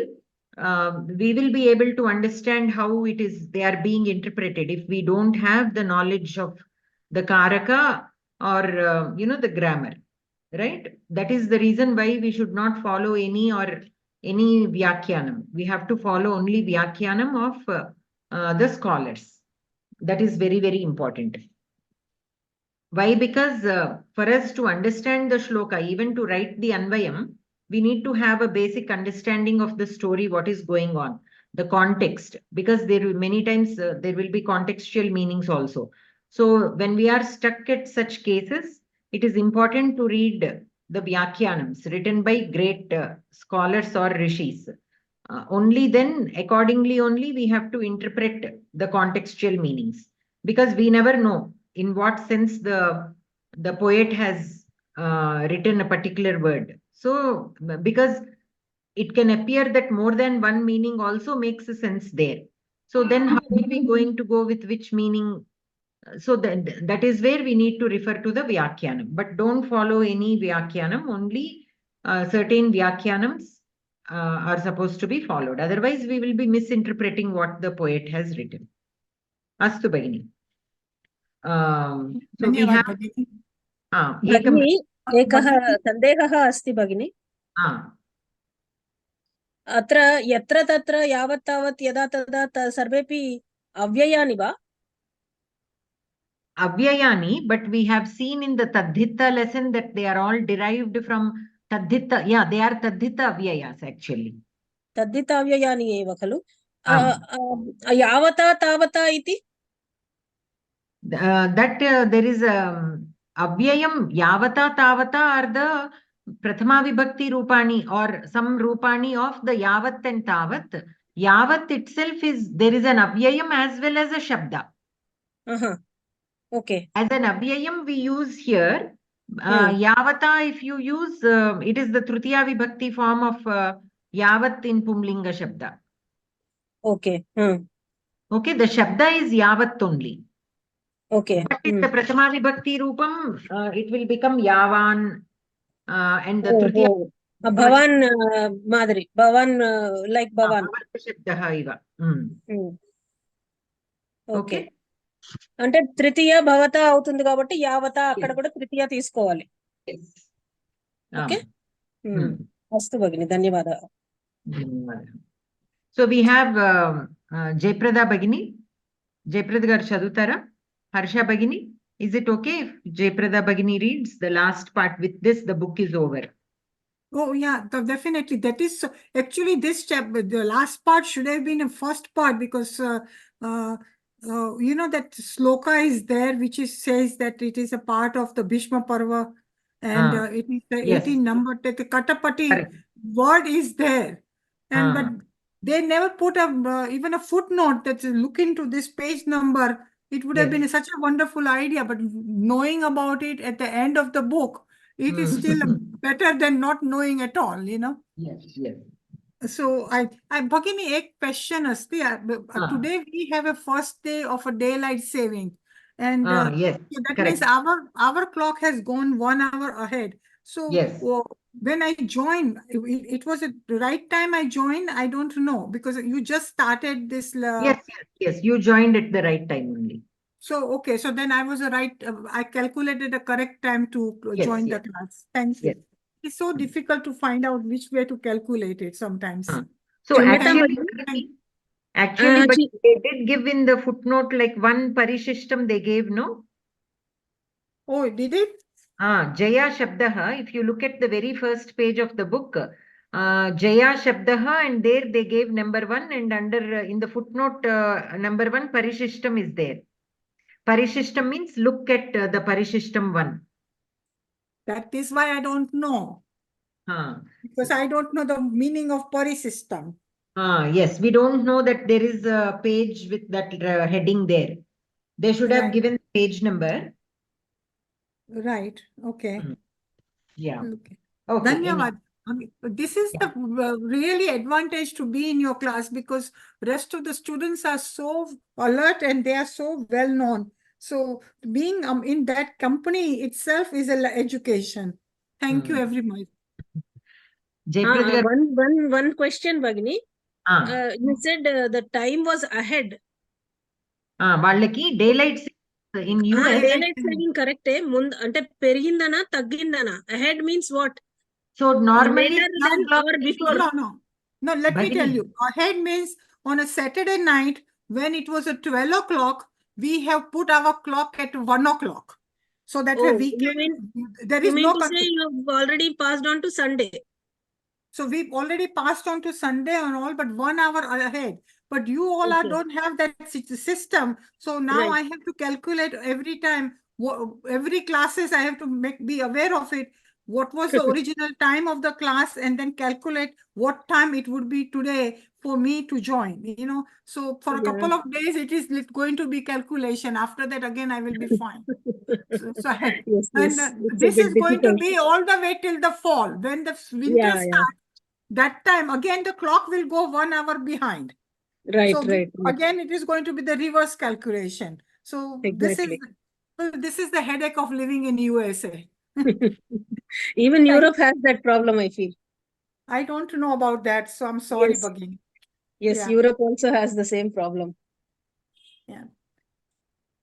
we will be able to understand how it is they are being interpreted if we don't have the knowledge of the karaka or the grammar, right? That is the reason why we should not follow any vyakhyanam. We have to follow only vyakhyanam of the scholars. That is very, very important. Why? Because for us to understand the shloka, even to write the anvayam, we need to have a basic understanding of the story, what is going on, the context, because there will many times there will be contextual meanings also. So when we are stuck at such cases, it is important to read the vyakhyanams written by great scholars or rishis. Only then, accordingly only, we have to interpret the contextual meanings, because we never know in what sense the poet has written a particular word. So because it can appear that more than one meaning also makes a sense there. So then how are we going to go with which meaning? So that is where we need to refer to the vyakhyanam, but don't follow any vyakhyanam. Only certain vyakhyanams are supposed to be followed. Otherwise, we will be misinterpreting what the poet has written. Astu Bhagini. So we have भगिनी एकः सन्देहः अस्ति भगिनी. अत्र यत्र तत्र यावत् तावत् यदा तदा सर्वेपि अव्ययानि वा? avyayani, but we have seen in the Tadhita lesson that they are all derived from Tadhita. Yeah, they are Tadhita avyayas actually. Tadhita avyayani eva khalu. Yavata tavata iti? There is avyayam, yavata tavata are the prathama vibhakti rupani or some rupani of the yavat and tavat. Yavat itself there is an avyayam as well as a shabda. Okay. As an avyayam we use here. Yavata, if you use, it is the tritiya vibhakti form of yavat in pumlinga shabda. Okay. Okay, the shabda is yavat only. Okay. But in the prathama vibhakti rupam, it will become yavan, and the tritiya. Bhavan Madhuri. Bhavan, like Bhavan. Okay. అంటే తృతీయ భవత అవుతుంది కాబట్టి యావత అక్కడ కూడా తృతీయ తీసుకోవాలి. Okay. అస్తు భగిని, ధన్యవాదాలు. So we have Jayprada Bhagini. Jayprada garu chadutara. Harsha Bhagini, is it okay if Jayprada Bhagini reads the last part? With this the book is over. Oh yeah, definitely. That is actually this chapter. The last part should have been a first part, because you know that sloka is there, which says that it is a part of the Bhishma Parva, and it is the 18 number. That the Katapati word is there, and but they never put even a footnote that look into this page number. It would have been such a wonderful idea, but knowing about it at the end of the book, it is still better than not knowing at all, you know. Yes. So Bhagini, ek question asti. Today we have a first day of a daylight saving, and yes, so that correct. means our clock has gone 1 hour ahead. So when I joined, it was at the right time I joined. I don't know, because you just started this. Yes. You joined at the right time only. So, okay. So then I was I calculated the correct time to join the class. Thank you. It's so difficult to find out which way to calculate it sometimes. So actually, but they did give in the footnote like one parishishtam they gave, no? Oh, did it? Jaya Shabdaha, if you look at the very first page of the book, Jaya Shabdaha, and there they gave number 1, and under in the footnote number 1 parishishtam is there. Parishishtam means look at the parishishtam 1. That is why I don't know. Because I don't know the meaning of parishishtam. Yes, we don't know that there is a page with that heading there. They should have given the page number. Right. Okay. Yeah. Okay. Okay. Dhanyavad. This is the really advantage to be in your class, because rest of the students are so alert and they are so well known. So being in that company itself is an education. Thank you very much. One question, Bhagini. You said the time was ahead. Vallaki daylight in US. Daylight saving correct. Ante perigindana taggindana. Ahead means what? So normally later than or before. No, let me tell you. Ahead means on a Saturday night when it was at 12 o'clock, we have put our clock at 1 o'clock. So that way we can, there is no. To say you have already passed on to Sunday. So we've already passed on to Sunday and all, but 1 hour ahead. But you all don't have that system. So now I have to calculate every time, every classes I have to be aware of it. What was the original time of the class, and then calculate what time it would be today for me to join, you know. So for a couple of days, it is going to be calculation. After that, again, I will be fine. This is going to be all the way till the fall. When the winter starts, that time, again, the clock will go 1 hour behind. Right. Again, it is going to be the reverse calculation. So this is the headache of living in USA. Even Europe has that problem, I feel. I don't know about that, so I'm sorry, Bhagini. Yes, Europe also has the same problem. Yeah.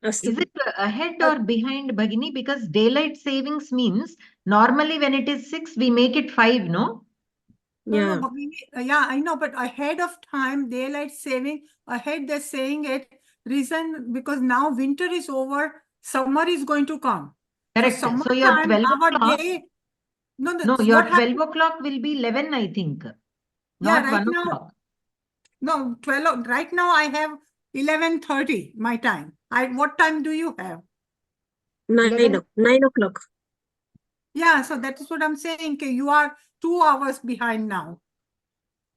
Is it ahead or behind, Bhagini? Because daylight savings means normally when it is 6, we make it 5, no? No, Bhagini, I know, but ahead of time, daylight saving, ahead they're saying it, reason because now winter is over, summer is going to come. Correct. So So your 12 our o'clock. day. No, No, your 12 o'clock will be 11, I think. Not right 1 now. o'clock. No, 12. Right now I have 11:30 my time. What time do you have? 9 o'clock. Yeah, so that is what I'm saying. Okay, you are 2 hours behind now.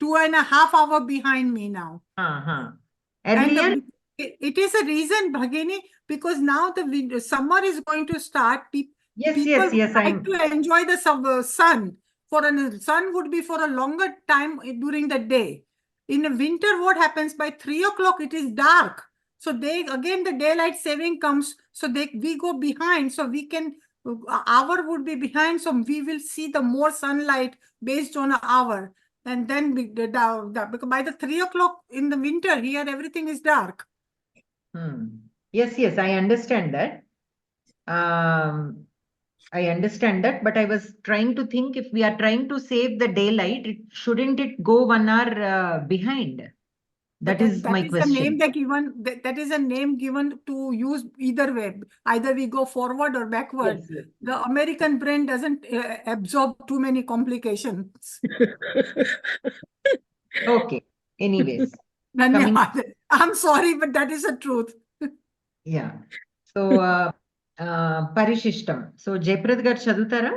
2.5 hours behind me now. Earlier? And it is a reason, Bhagini, because now the summer is going to start. People like to enjoy the sun. Sun would be for a longer time during the day. In the winter, what happens? By 3 o'clock, it is dark. So again the daylight saving comes. So we go behind. So we can, hour would be behind. So we will see the more sunlight based on an hour. And then because by the 3 o'clock in the winter here, everything is dark. Yes, I understand that. I understand that, but I was trying to think, if we are trying to save the daylight, shouldn't it go 1 hour behind? That is my question. That is a name given to use either way. Either we go forward or backward. Yes. The American brain doesn't absorb too many complications. Okay. Anyways. I'm sorry, but that is the truth. Yeah. So, Parishishtam. So, Jayaprad garu chadutara?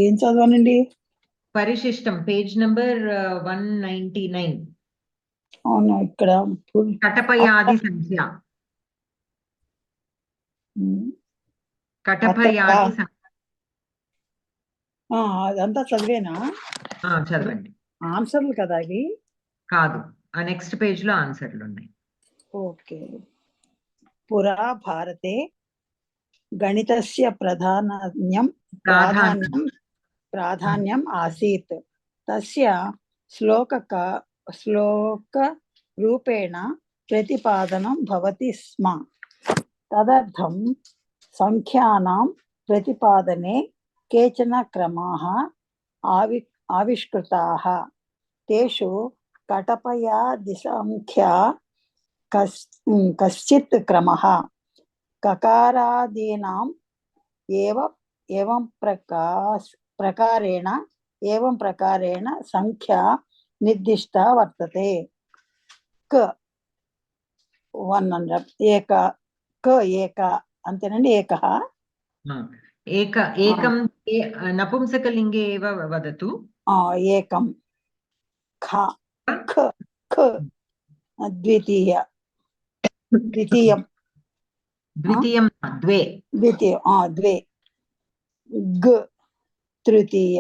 ఏం చదవనండి? Parishishtam, page number 199. అవును, ఇక్కడ కటపయాది సంఖ్య. కటపయాది సంఖ్య. అదంతా చదివేనా? చదవండి. ఆన్సర్లు కదా అవి? కాదు, ఆ నెక్స్ట్ పేజ్ లో ఆన్సర్లు ఉన్నాయి. ఓకే. పురా భారతే గణితస్య ప్రాధాన్యం ఆసీత్. తస్య శ్లోక రూపేణ ప్రతిపాదనం భవతి స్మ. తదర్థం సంఖ్యానాం ప్రతిపాదనే కేచన క్రమాః ఆవిష్కృతాః. తేషు కటపయాదిసంఖ్యా కశ్చిత్ క్రమః కకారాదీనాం ఏవం ప్రకారేణ సంఖ్యా నిర్దిష్టా వర్తతే. క 100 ఏక అంతేనండి. ఏకం నపుంసకలింగే ఏవ వదతు. ఏకం. ద్వితీయం. ద్వే. తృతీయ.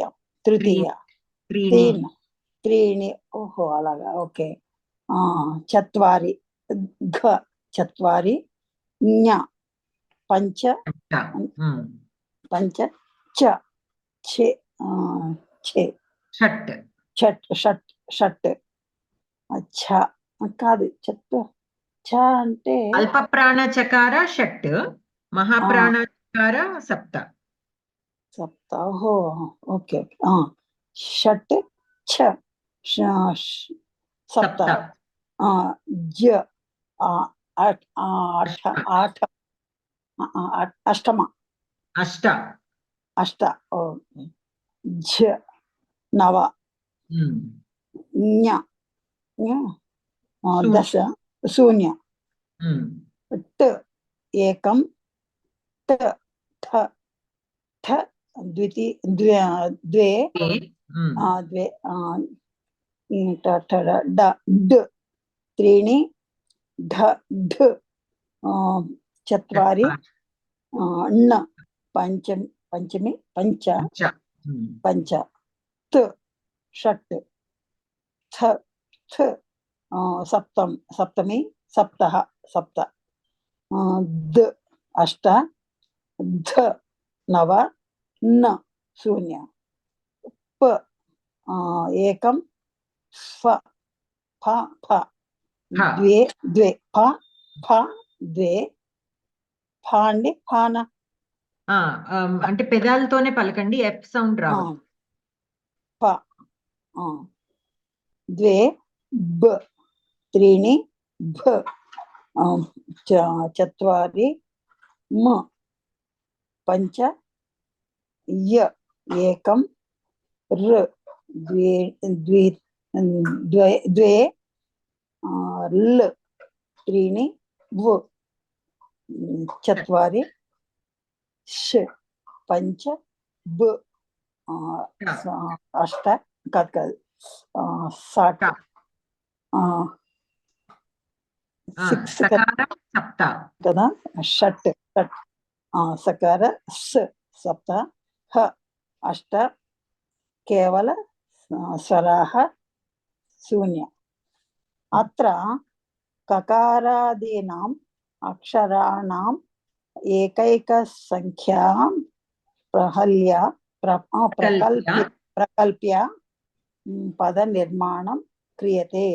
త్రీణి. ఓహో, అలాగా. ఓకే. చత్వారి. చత్వారి. జ్ఞ పంచ. షట్. కాదు, చ అంటే అల్ప ప్రాణచకార షట్, మహాప్రాణచకార సప్త. ఓహో, ఓకే. షట్ సప్త. అష్టమ. అష్ట. నవ. దశ. శూన్య. ఏకం. ద్వే. త్రీణి. చత్వారి. పంచమి. పంచ. షట్. సప్తమి. సప్త. అష్ట. నవ. శూన్య. ఏకం. ద్వే. ద్వే. అండి. ఫాన అంటే పెదాలతోనే పలకండి, ఎఫ్ సౌండ్ రావాలి. ద్వే. त्रीणि भ चत्वारि म पञ्च य एकं र द्वे ल त्रीणि व चत्वारि श पञ्च ब अष्ट षट् सप्त तदा षट् सकार स सप्त ह अष्ट केवल स्वराः शून्य अत्र ककारादीनाम् अक्षराणाम् एकैकसंख्यां प्रकल्प्य पदनिर्माणं क्रियते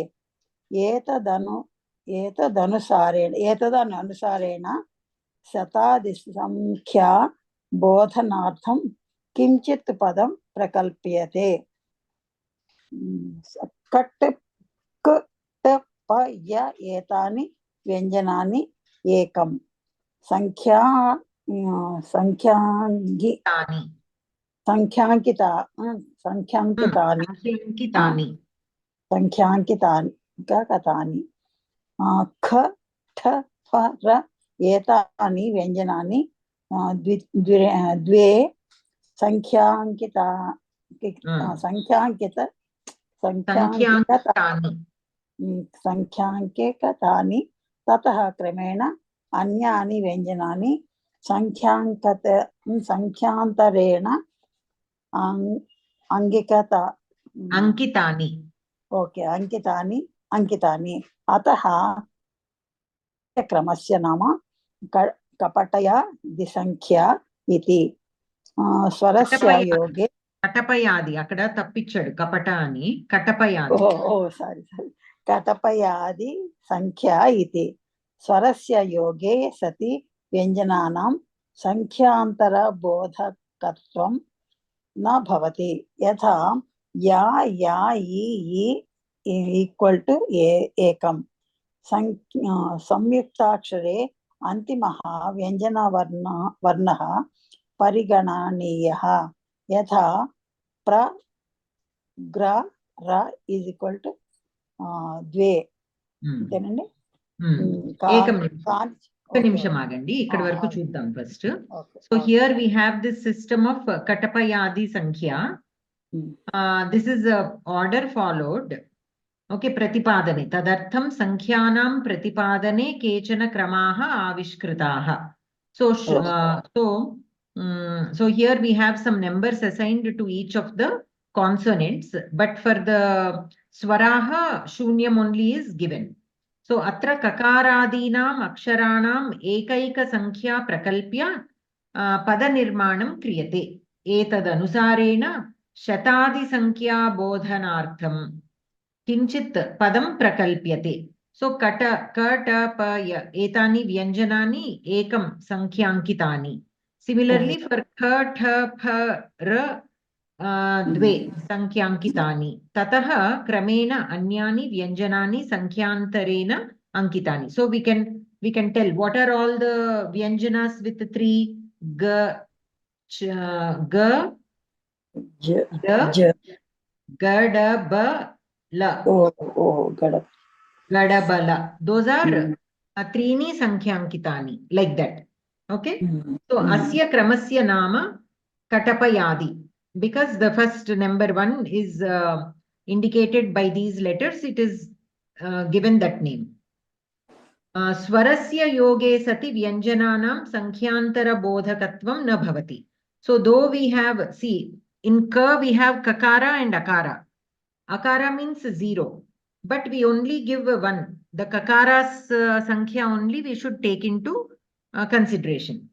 एतदनुसारेण शतादिसंख्या बोधनार्थं किञ्चित् पदं प्रकल्प्यते कट् क ट प य एतानि व्यञ्जनानि एकं संख्याङ्कितानि ख ठ फ र एतानि व्यञ्जनानि द्वे संख्याङ्कितानि ततः क्रमेण अन्यानि व्यञ्जनानि संख्यान्तरेण अंकितानि अतः क्रमस्य नाम कपटयादिसंख्या इति स्वरस्य योगे कटपयादि अక్కడ తప్పించాడు కపట అని కటపయాది सारी कटपयादि संख्या इति स्वरस्य योगे सति व्यञ्जनानां संख्यान्तरबोधकत्वं न भवति यथा या या इ इक्वल टू एकम संयुक्ताक्षरे अन्तिमः व्यञ्जनवर्णः परिगणनीयः यथा प्र ग्र र इज इक्वल टू द्वे నిమిషం ఆగండి ఇక్కడ వరకు చూద్దాం first so here we have this system of కటపయాది సంఖ్య this is order followed okay ప్రతిపాదనే తదర్థం సంఖ్యానాం ప్రతిపాదనే కేచన క్రమాః ఆవిష్కృతాః so here we have some numbers assigned to each of the consonants but for the swaraha shunyam only is given so atra kakaradinam aksharanam ekaika sankhya prakalpya pada nirmanam kriyate etadanusareena shatadi sankhya bodhanartham किंचित पदम प्रकल्प्यते so cut प य एतानि व्यंजनानि एकं संख्याङ्कितानि similarly for ख ठ फ र द्वे संख्याङ्कितानि ततः क्रमेण अन्यानि व्यंजनानि संख्यान्तरेण अंकितानि so we can tell what are all the vyanjanas with three g ch g g d b la gadabala those are त्रीणि संख्याङ्कितानि like that okay so asya kramasya nama katapayadi because the first number one is indicated by these letters it is given that name swarasya yoge sati vyanjananam sankhyaantara bodhakatvam na bhavati so though we have see in ka we have kakara and akara. Akara means 0, but we only give 1. The kakara's sankhya only we should take into consideration.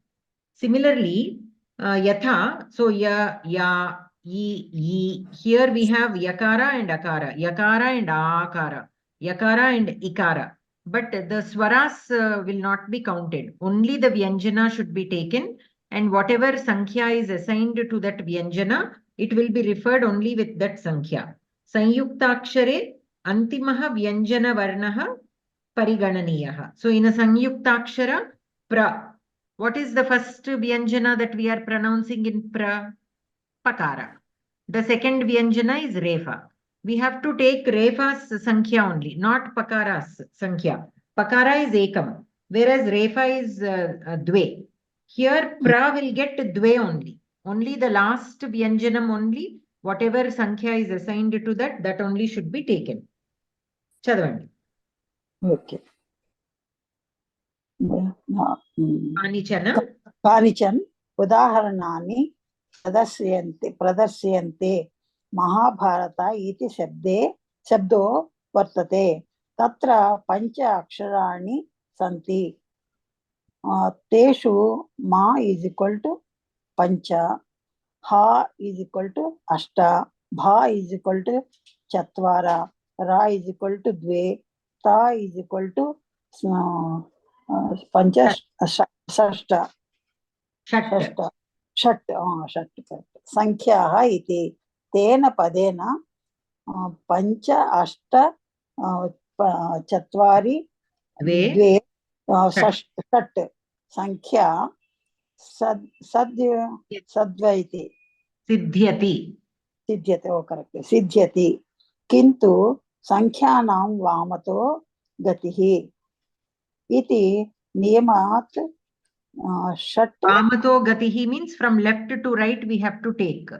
Similarly, yatha, so ya, yi, here we have yakara and akara, yakara and akara, yakara and ikara. But the swaras will not be counted. Only the vyanjana should be taken and whatever sankhya is assigned to that vyanjana, it will be referred only with that sankhya. संयुक्ताक्षरे Antimaha Vyanjana Varnaha Parigananiyaha. So in a Sanyuktakshara, pra. What is the first Vyanjana that we are pronouncing in pra? Pakara. The second Vyanjana is Refa. We have to take Refa's Sankhya only, not Pakara's Sankhya. Pakara is Ekam, whereas Refa is Dve. Here, pra will get Dve only. Only the last Vyanjanam only, whatever Sankhya is assigned to that, that only should be taken. Chadavandi. Okay. Kanichan उदाहरणानि प्रदर्श्यन्ते महाभारत इति शब्दो वर्तते तत्र 5 अक्षराणि सन्ति तेषु मा is equal to 5 हा इज इक्वल टू 8 भा इज इक्वल टू 4 रा इज इक्वल टू 2 ता इज इक्वल टू 5 षष्ठ षट् संख्याः इति तेन पदेन 5 8 4 2 षट् संख्या सद्वैति सिद्ध्यते ओ करेक्ट सिद्ध्यति किन्तु संख्यानां वामतो गतिः इति नियमात् Vamato gatihi means from left to right we have to take.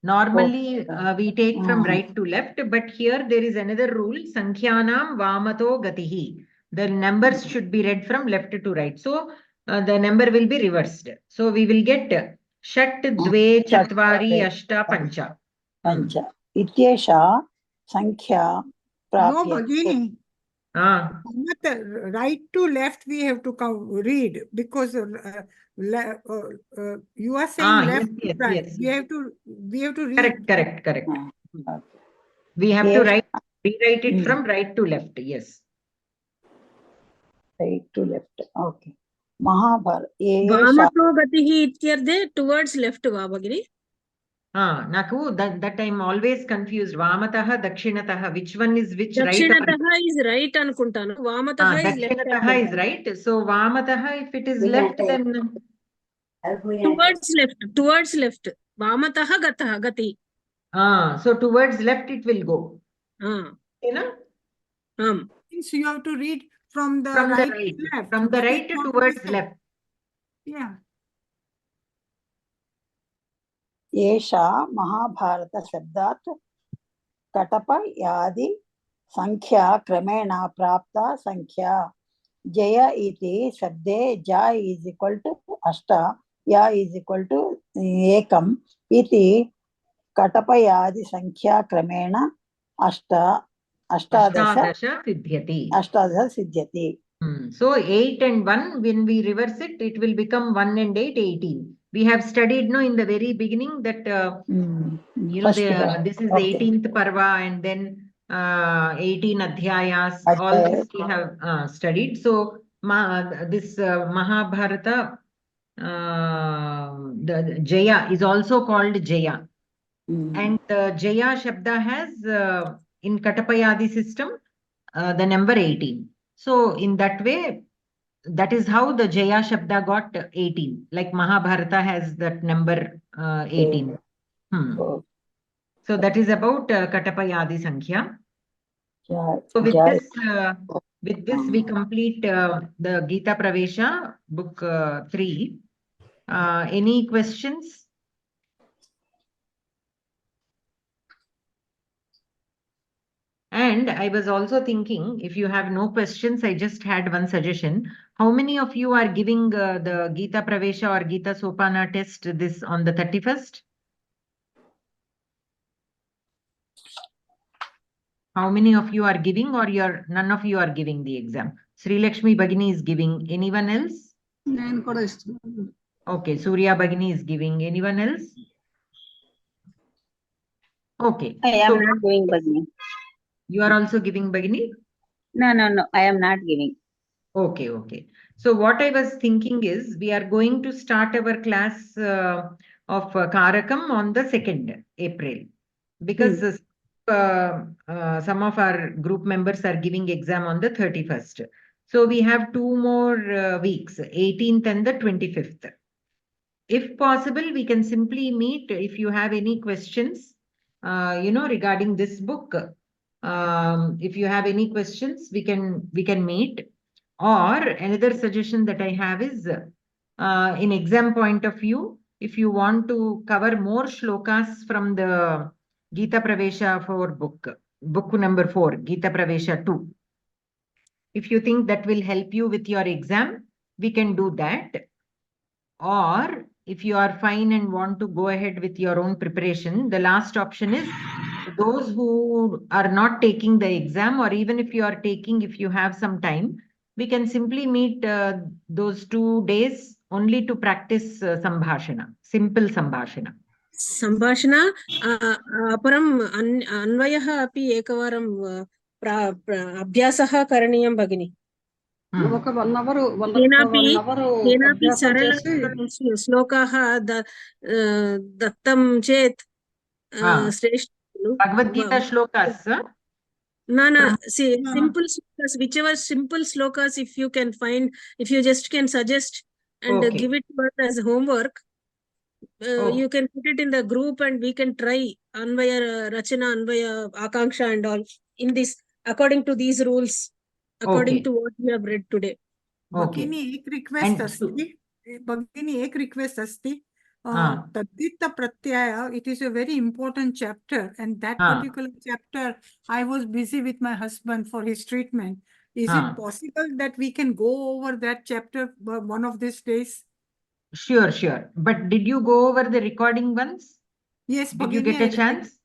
Normally we take from right to left, but here there is another rule. Sankhyanam Vamato gatihi. The numbers should be read from left to right. So the number will be reversed. So we will get Shat Dve Chatvari Ashta Pancha. Pancha. Ityesha Sankhya Prapya. No, Bhagini. Right to left we have to read because you are saying left to right. Yes. We have to read. Correct. We have to rewrite it from right to left. Yes. Right to left. Okay. Mahabharata. Vamato gatihi ityarthe towards left va Bhagini. Naku that I'm always confused. Vamataha, Dakshinataha. Which one is which? Dakshinataha is right anukuntanu. Vamataha is left. Dakshinataha is right. So Vamataha, if it is left, then towards left. Vamataha gataha gati. So towards left it will go. You know? So you have to read from the right to left. From the right towards left. Yeah. एषा महाभारत शब्दात् कटपयादि संख्या क्रमेण प्राप्ता संख्या जय इति शब्दे जा इज इक्वल टू 8 या इज इक्वल टू 1 इति कटपयादि संख्या क्रमेण 18 सिद्ध्यति. So 8 and 1, when we reverse it, it will become 1 and 8, 18. We have studied in the very beginning that this is 18th Parva and then 18 Adhyayas. All this we have studied. So this Mahabharata, the Jaya is also called Jaya. And Jaya Shabda has in Katapayadi system the number 18. So in that way, that is how the Jaya Shabda got 18. Like Mahabharata has that number 18. So that is about Katapayadi Sankhya. So with this we complete the Geetha Pravesha book 3. Any questions? And I was also thinking, if you have no questions, I just had one suggestion. How many of you are giving the Geetha Pravesha or Geetha Sopana test this on the 31st? How many of you are giving, or none of you are giving the exam? Sri Lakshmi Bhagini is giving. Anyone else? Okay, Surya Bhagini is giving. Anyone else? Okay. I am not giving Bhagini. You are also giving Bhagini? No. I am not giving. Okay. So what I was thinking is we are going to start our class of Karakam on the 2nd April. Because some of our group members are giving exam on the 31st. So we have 2 more weeks, 18th and the 25th. If possible, we can simply meet if you have any questions, regarding this book. If you have any questions, we can meet. Or another suggestion that I have is, in exam point of view, if you want to cover more shlokas from the Geetha Pravesha 4 book number 4, Geetha Pravesha 2. If you think that will help you with your exam, we can do that. Or if you are fine and want to go ahead with your own preparation, the last option is those who are not taking the exam, or even if you are taking, if you have some time, we can simply meet those 2 days only to practice sambhashana, simple sambhashana. सम्भाषण अपरम् अन्वयः अपि एकवारं अभ्यासः करणीयं भगिनि ఒక 1 hour केनापि सरल श्लोकाः दत्तं चेत् श्रेष्ठ Bhagavad Gita shlokas simple slokas, whichever simple slokas, if you can find, if you just can suggest and give it to us as homework, you can put it in the group and we can try Anvaya Rachana, Anvaya Akanksha and all in this, according to these rules, according to what we have read today. Bhagini, ek request asti. Tadita Pratyaya, it is a very important chapter, and that particular chapter, I was busy with my husband for his treatment. Is it possible that we can go over that chapter one of these days? Sure. But did you go over the recording once? Yes, did you get a chance?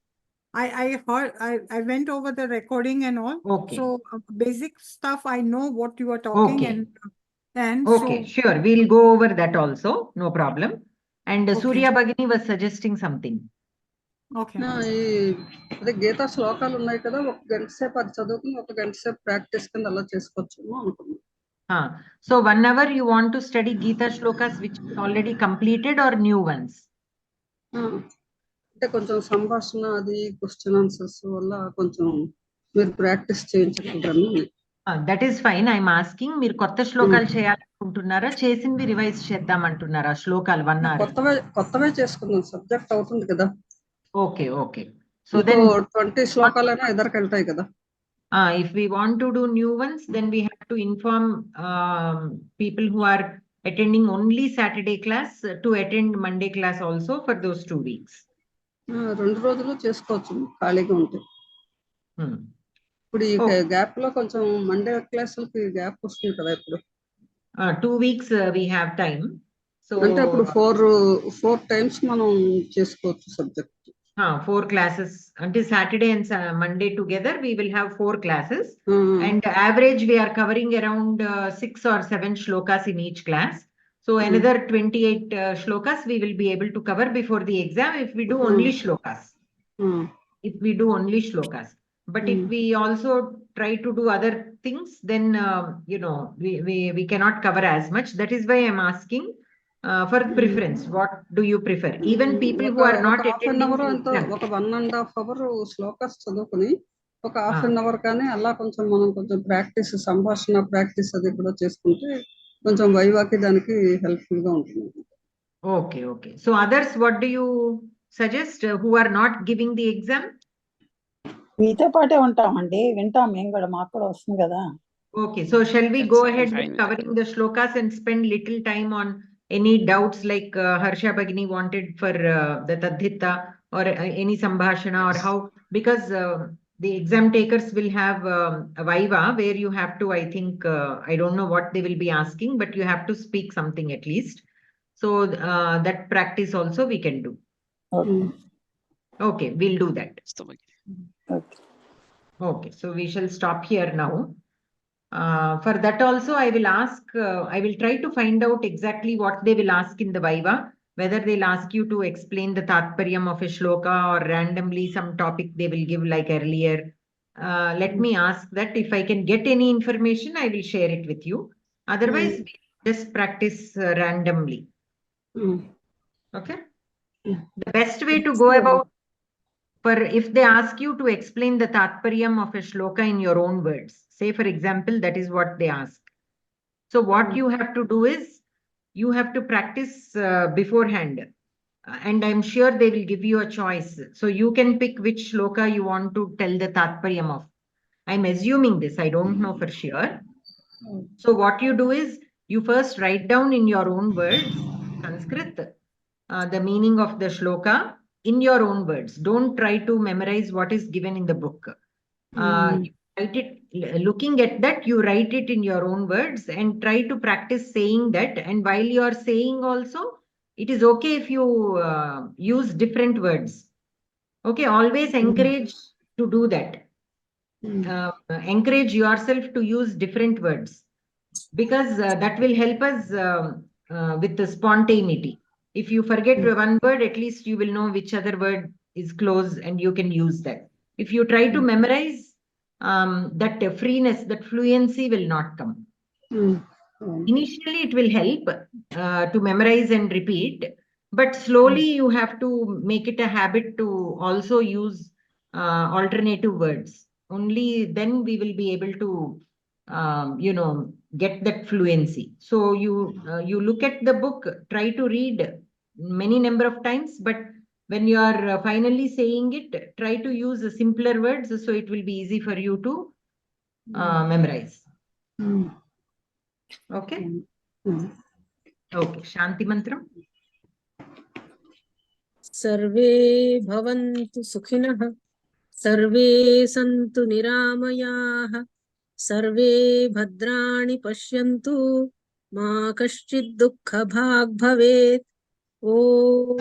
I heard, I went over the recording and all. So basic stuff, I know what you are talking and so sure, we'll go over that also, no problem. And Surya Bhagini was suggesting something. అదే గీతా శ్లోకాలు ఉన్నాయి కదా, ఒక గంట సేపు అది చదువుకుని ఒక గంట సేపు ప్రాక్టీస్ కింద అలా చేసుకోవచ్చు అనుకున్నాను. So 1 hour you want to study Geetha shlokas which is already completed or new ones? అంటే కొంచెం సంభాషణ అది క్వశ్చన్ ఆన్సర్స్ వల్ల కొంచెం మీరు practice చేయించగలరని. That is fine. I'm asking, మీరు కొత్త శ్లోకాలు చేయాలనుకుంటున్నారా, చేసినవి రివైజ్ చేద్దామంటున్నారా శ్లోకాలు 1 hour? కొత్తవే చేసుకుందాం, సబ్జెక్ట్ అవుతుంది కదా. Okay. So then 20 శ్లోకాలైనా ఎదరికి వెళ్తాయి కదా. If we want to do new ones, then we have to inform people who are attending only Saturday class to attend Monday class also for those 2 weeks. 2 రోజులు చేసుకోవచ్చు ఖాళీగా ఉంటే. ఇప్పుడు ఈ గ్యాప్ లో కొంచెం మండే క్లాసులకి గ్యాప్ వస్తుంది కదా ఇప్పుడు. 2 weeks we have time. So అంటే ఇప్పుడు 4 times మనం చేసుకోవచ్చు subject. 4 classes until Saturday and Monday together we will have 4 classes. And average we are covering around 6 or 7 shlokas in each class. So another 28 shlokas we will be able to cover before the exam if we do only shlokas. But if we also try to do other things, then we cannot cover as much. That is why I'm asking for preference. What do you prefer? Even people who are not attending ఒక 1.5 hour shlokas చదువుకుని ఒక 1/2 hour కానీ అలా కొంచెం మనం కొంచెం practice, సంభాషణ practice అది కూడా చేసుకుంటే కొంచెం వైవాకి దానికి హెల్ప్ఫుల్ గా ఉంటుంది. Okay. So others, what do you suggest who are not giving the exam? మీతో పాటే ఉంటామండి, వింటాం మేము కూడా, మాకు కూడా వస్తుంది కదా. Okay, so shall we go ahead with covering the shlokas and spend little time on any doubts like Harsha Bhagini wanted for the Tadhita or any Sambhashana or how, because the exam takers will have a Viva where you have to, I think, I don't know what they will be asking, but you have to speak something at least. So that practice also we can do. Okay, we'll do that. Okay, so we shall stop here now. For that also, I will ask, I will try to find out exactly what they will ask in the Viva, whether they'll ask you to explain the Tatparyam of a shloka or randomly some topic they will give like earlier. Let me ask that. If I can get any information, I will share it with you. Otherwise, we just practice randomly. Okay? The best way to go about for if they ask you to explain the tatparyam of a shloka in your own words, say for example, that is what they ask. So what you have to do is, you have to practice beforehand. And I'm sure they will give you a choice. So you can pick which shloka you want to tell the tatparyam of. I'm assuming this, I don't know for sure. So what you do is, you first write down in your own words, Sanskrit, the meaning of the shloka in your own words. Don't try to memorize what is given in the book. You write it, looking at that, you write it in your own words and try to practice saying that. And while you are saying also, it is okay if you use different words. Okay, always encourage to do that. Encourage yourself to use different words, because that will help us with the spontaneity. If you forget one word, at least you will know which other word is close and you can use that. If you try to memorize, that freeness, that fluency will not come. Initially, it will help to memorize and repeat, but slowly you have to make it a habit to also use alternative words. Only then we will be able to, get that fluency. So you look at the book, try to read many number of times, but when you are finally saying it, try to use simpler words so it will be easy for you to memorize. Okay. Okay. Shanti mantram. Sarve bhavantu sukhinah, sarve santu niramayah, sarve bhadrani pashyantu, ma kaschid dukkha bhag bhavet. Om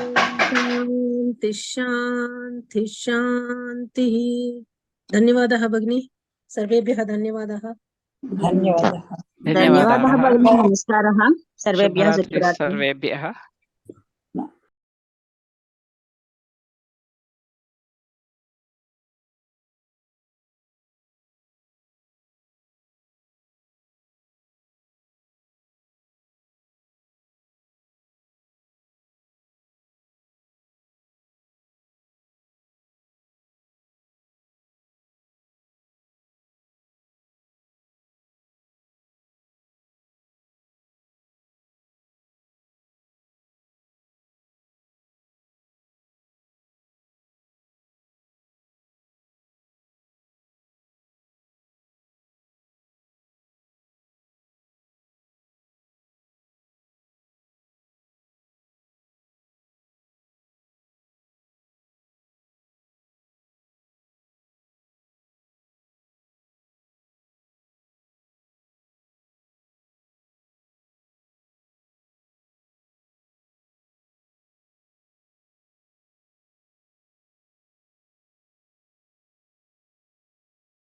Shanti Shanti Shanti. धन्यवादः भगिनी. सर्वेभ्यः धन्यवादः. धन्यवादः. धन्यवादः भगिनी. नमस्कारः सर्वेभ्यः. शुभरात्रिः सर्वेभ्यः.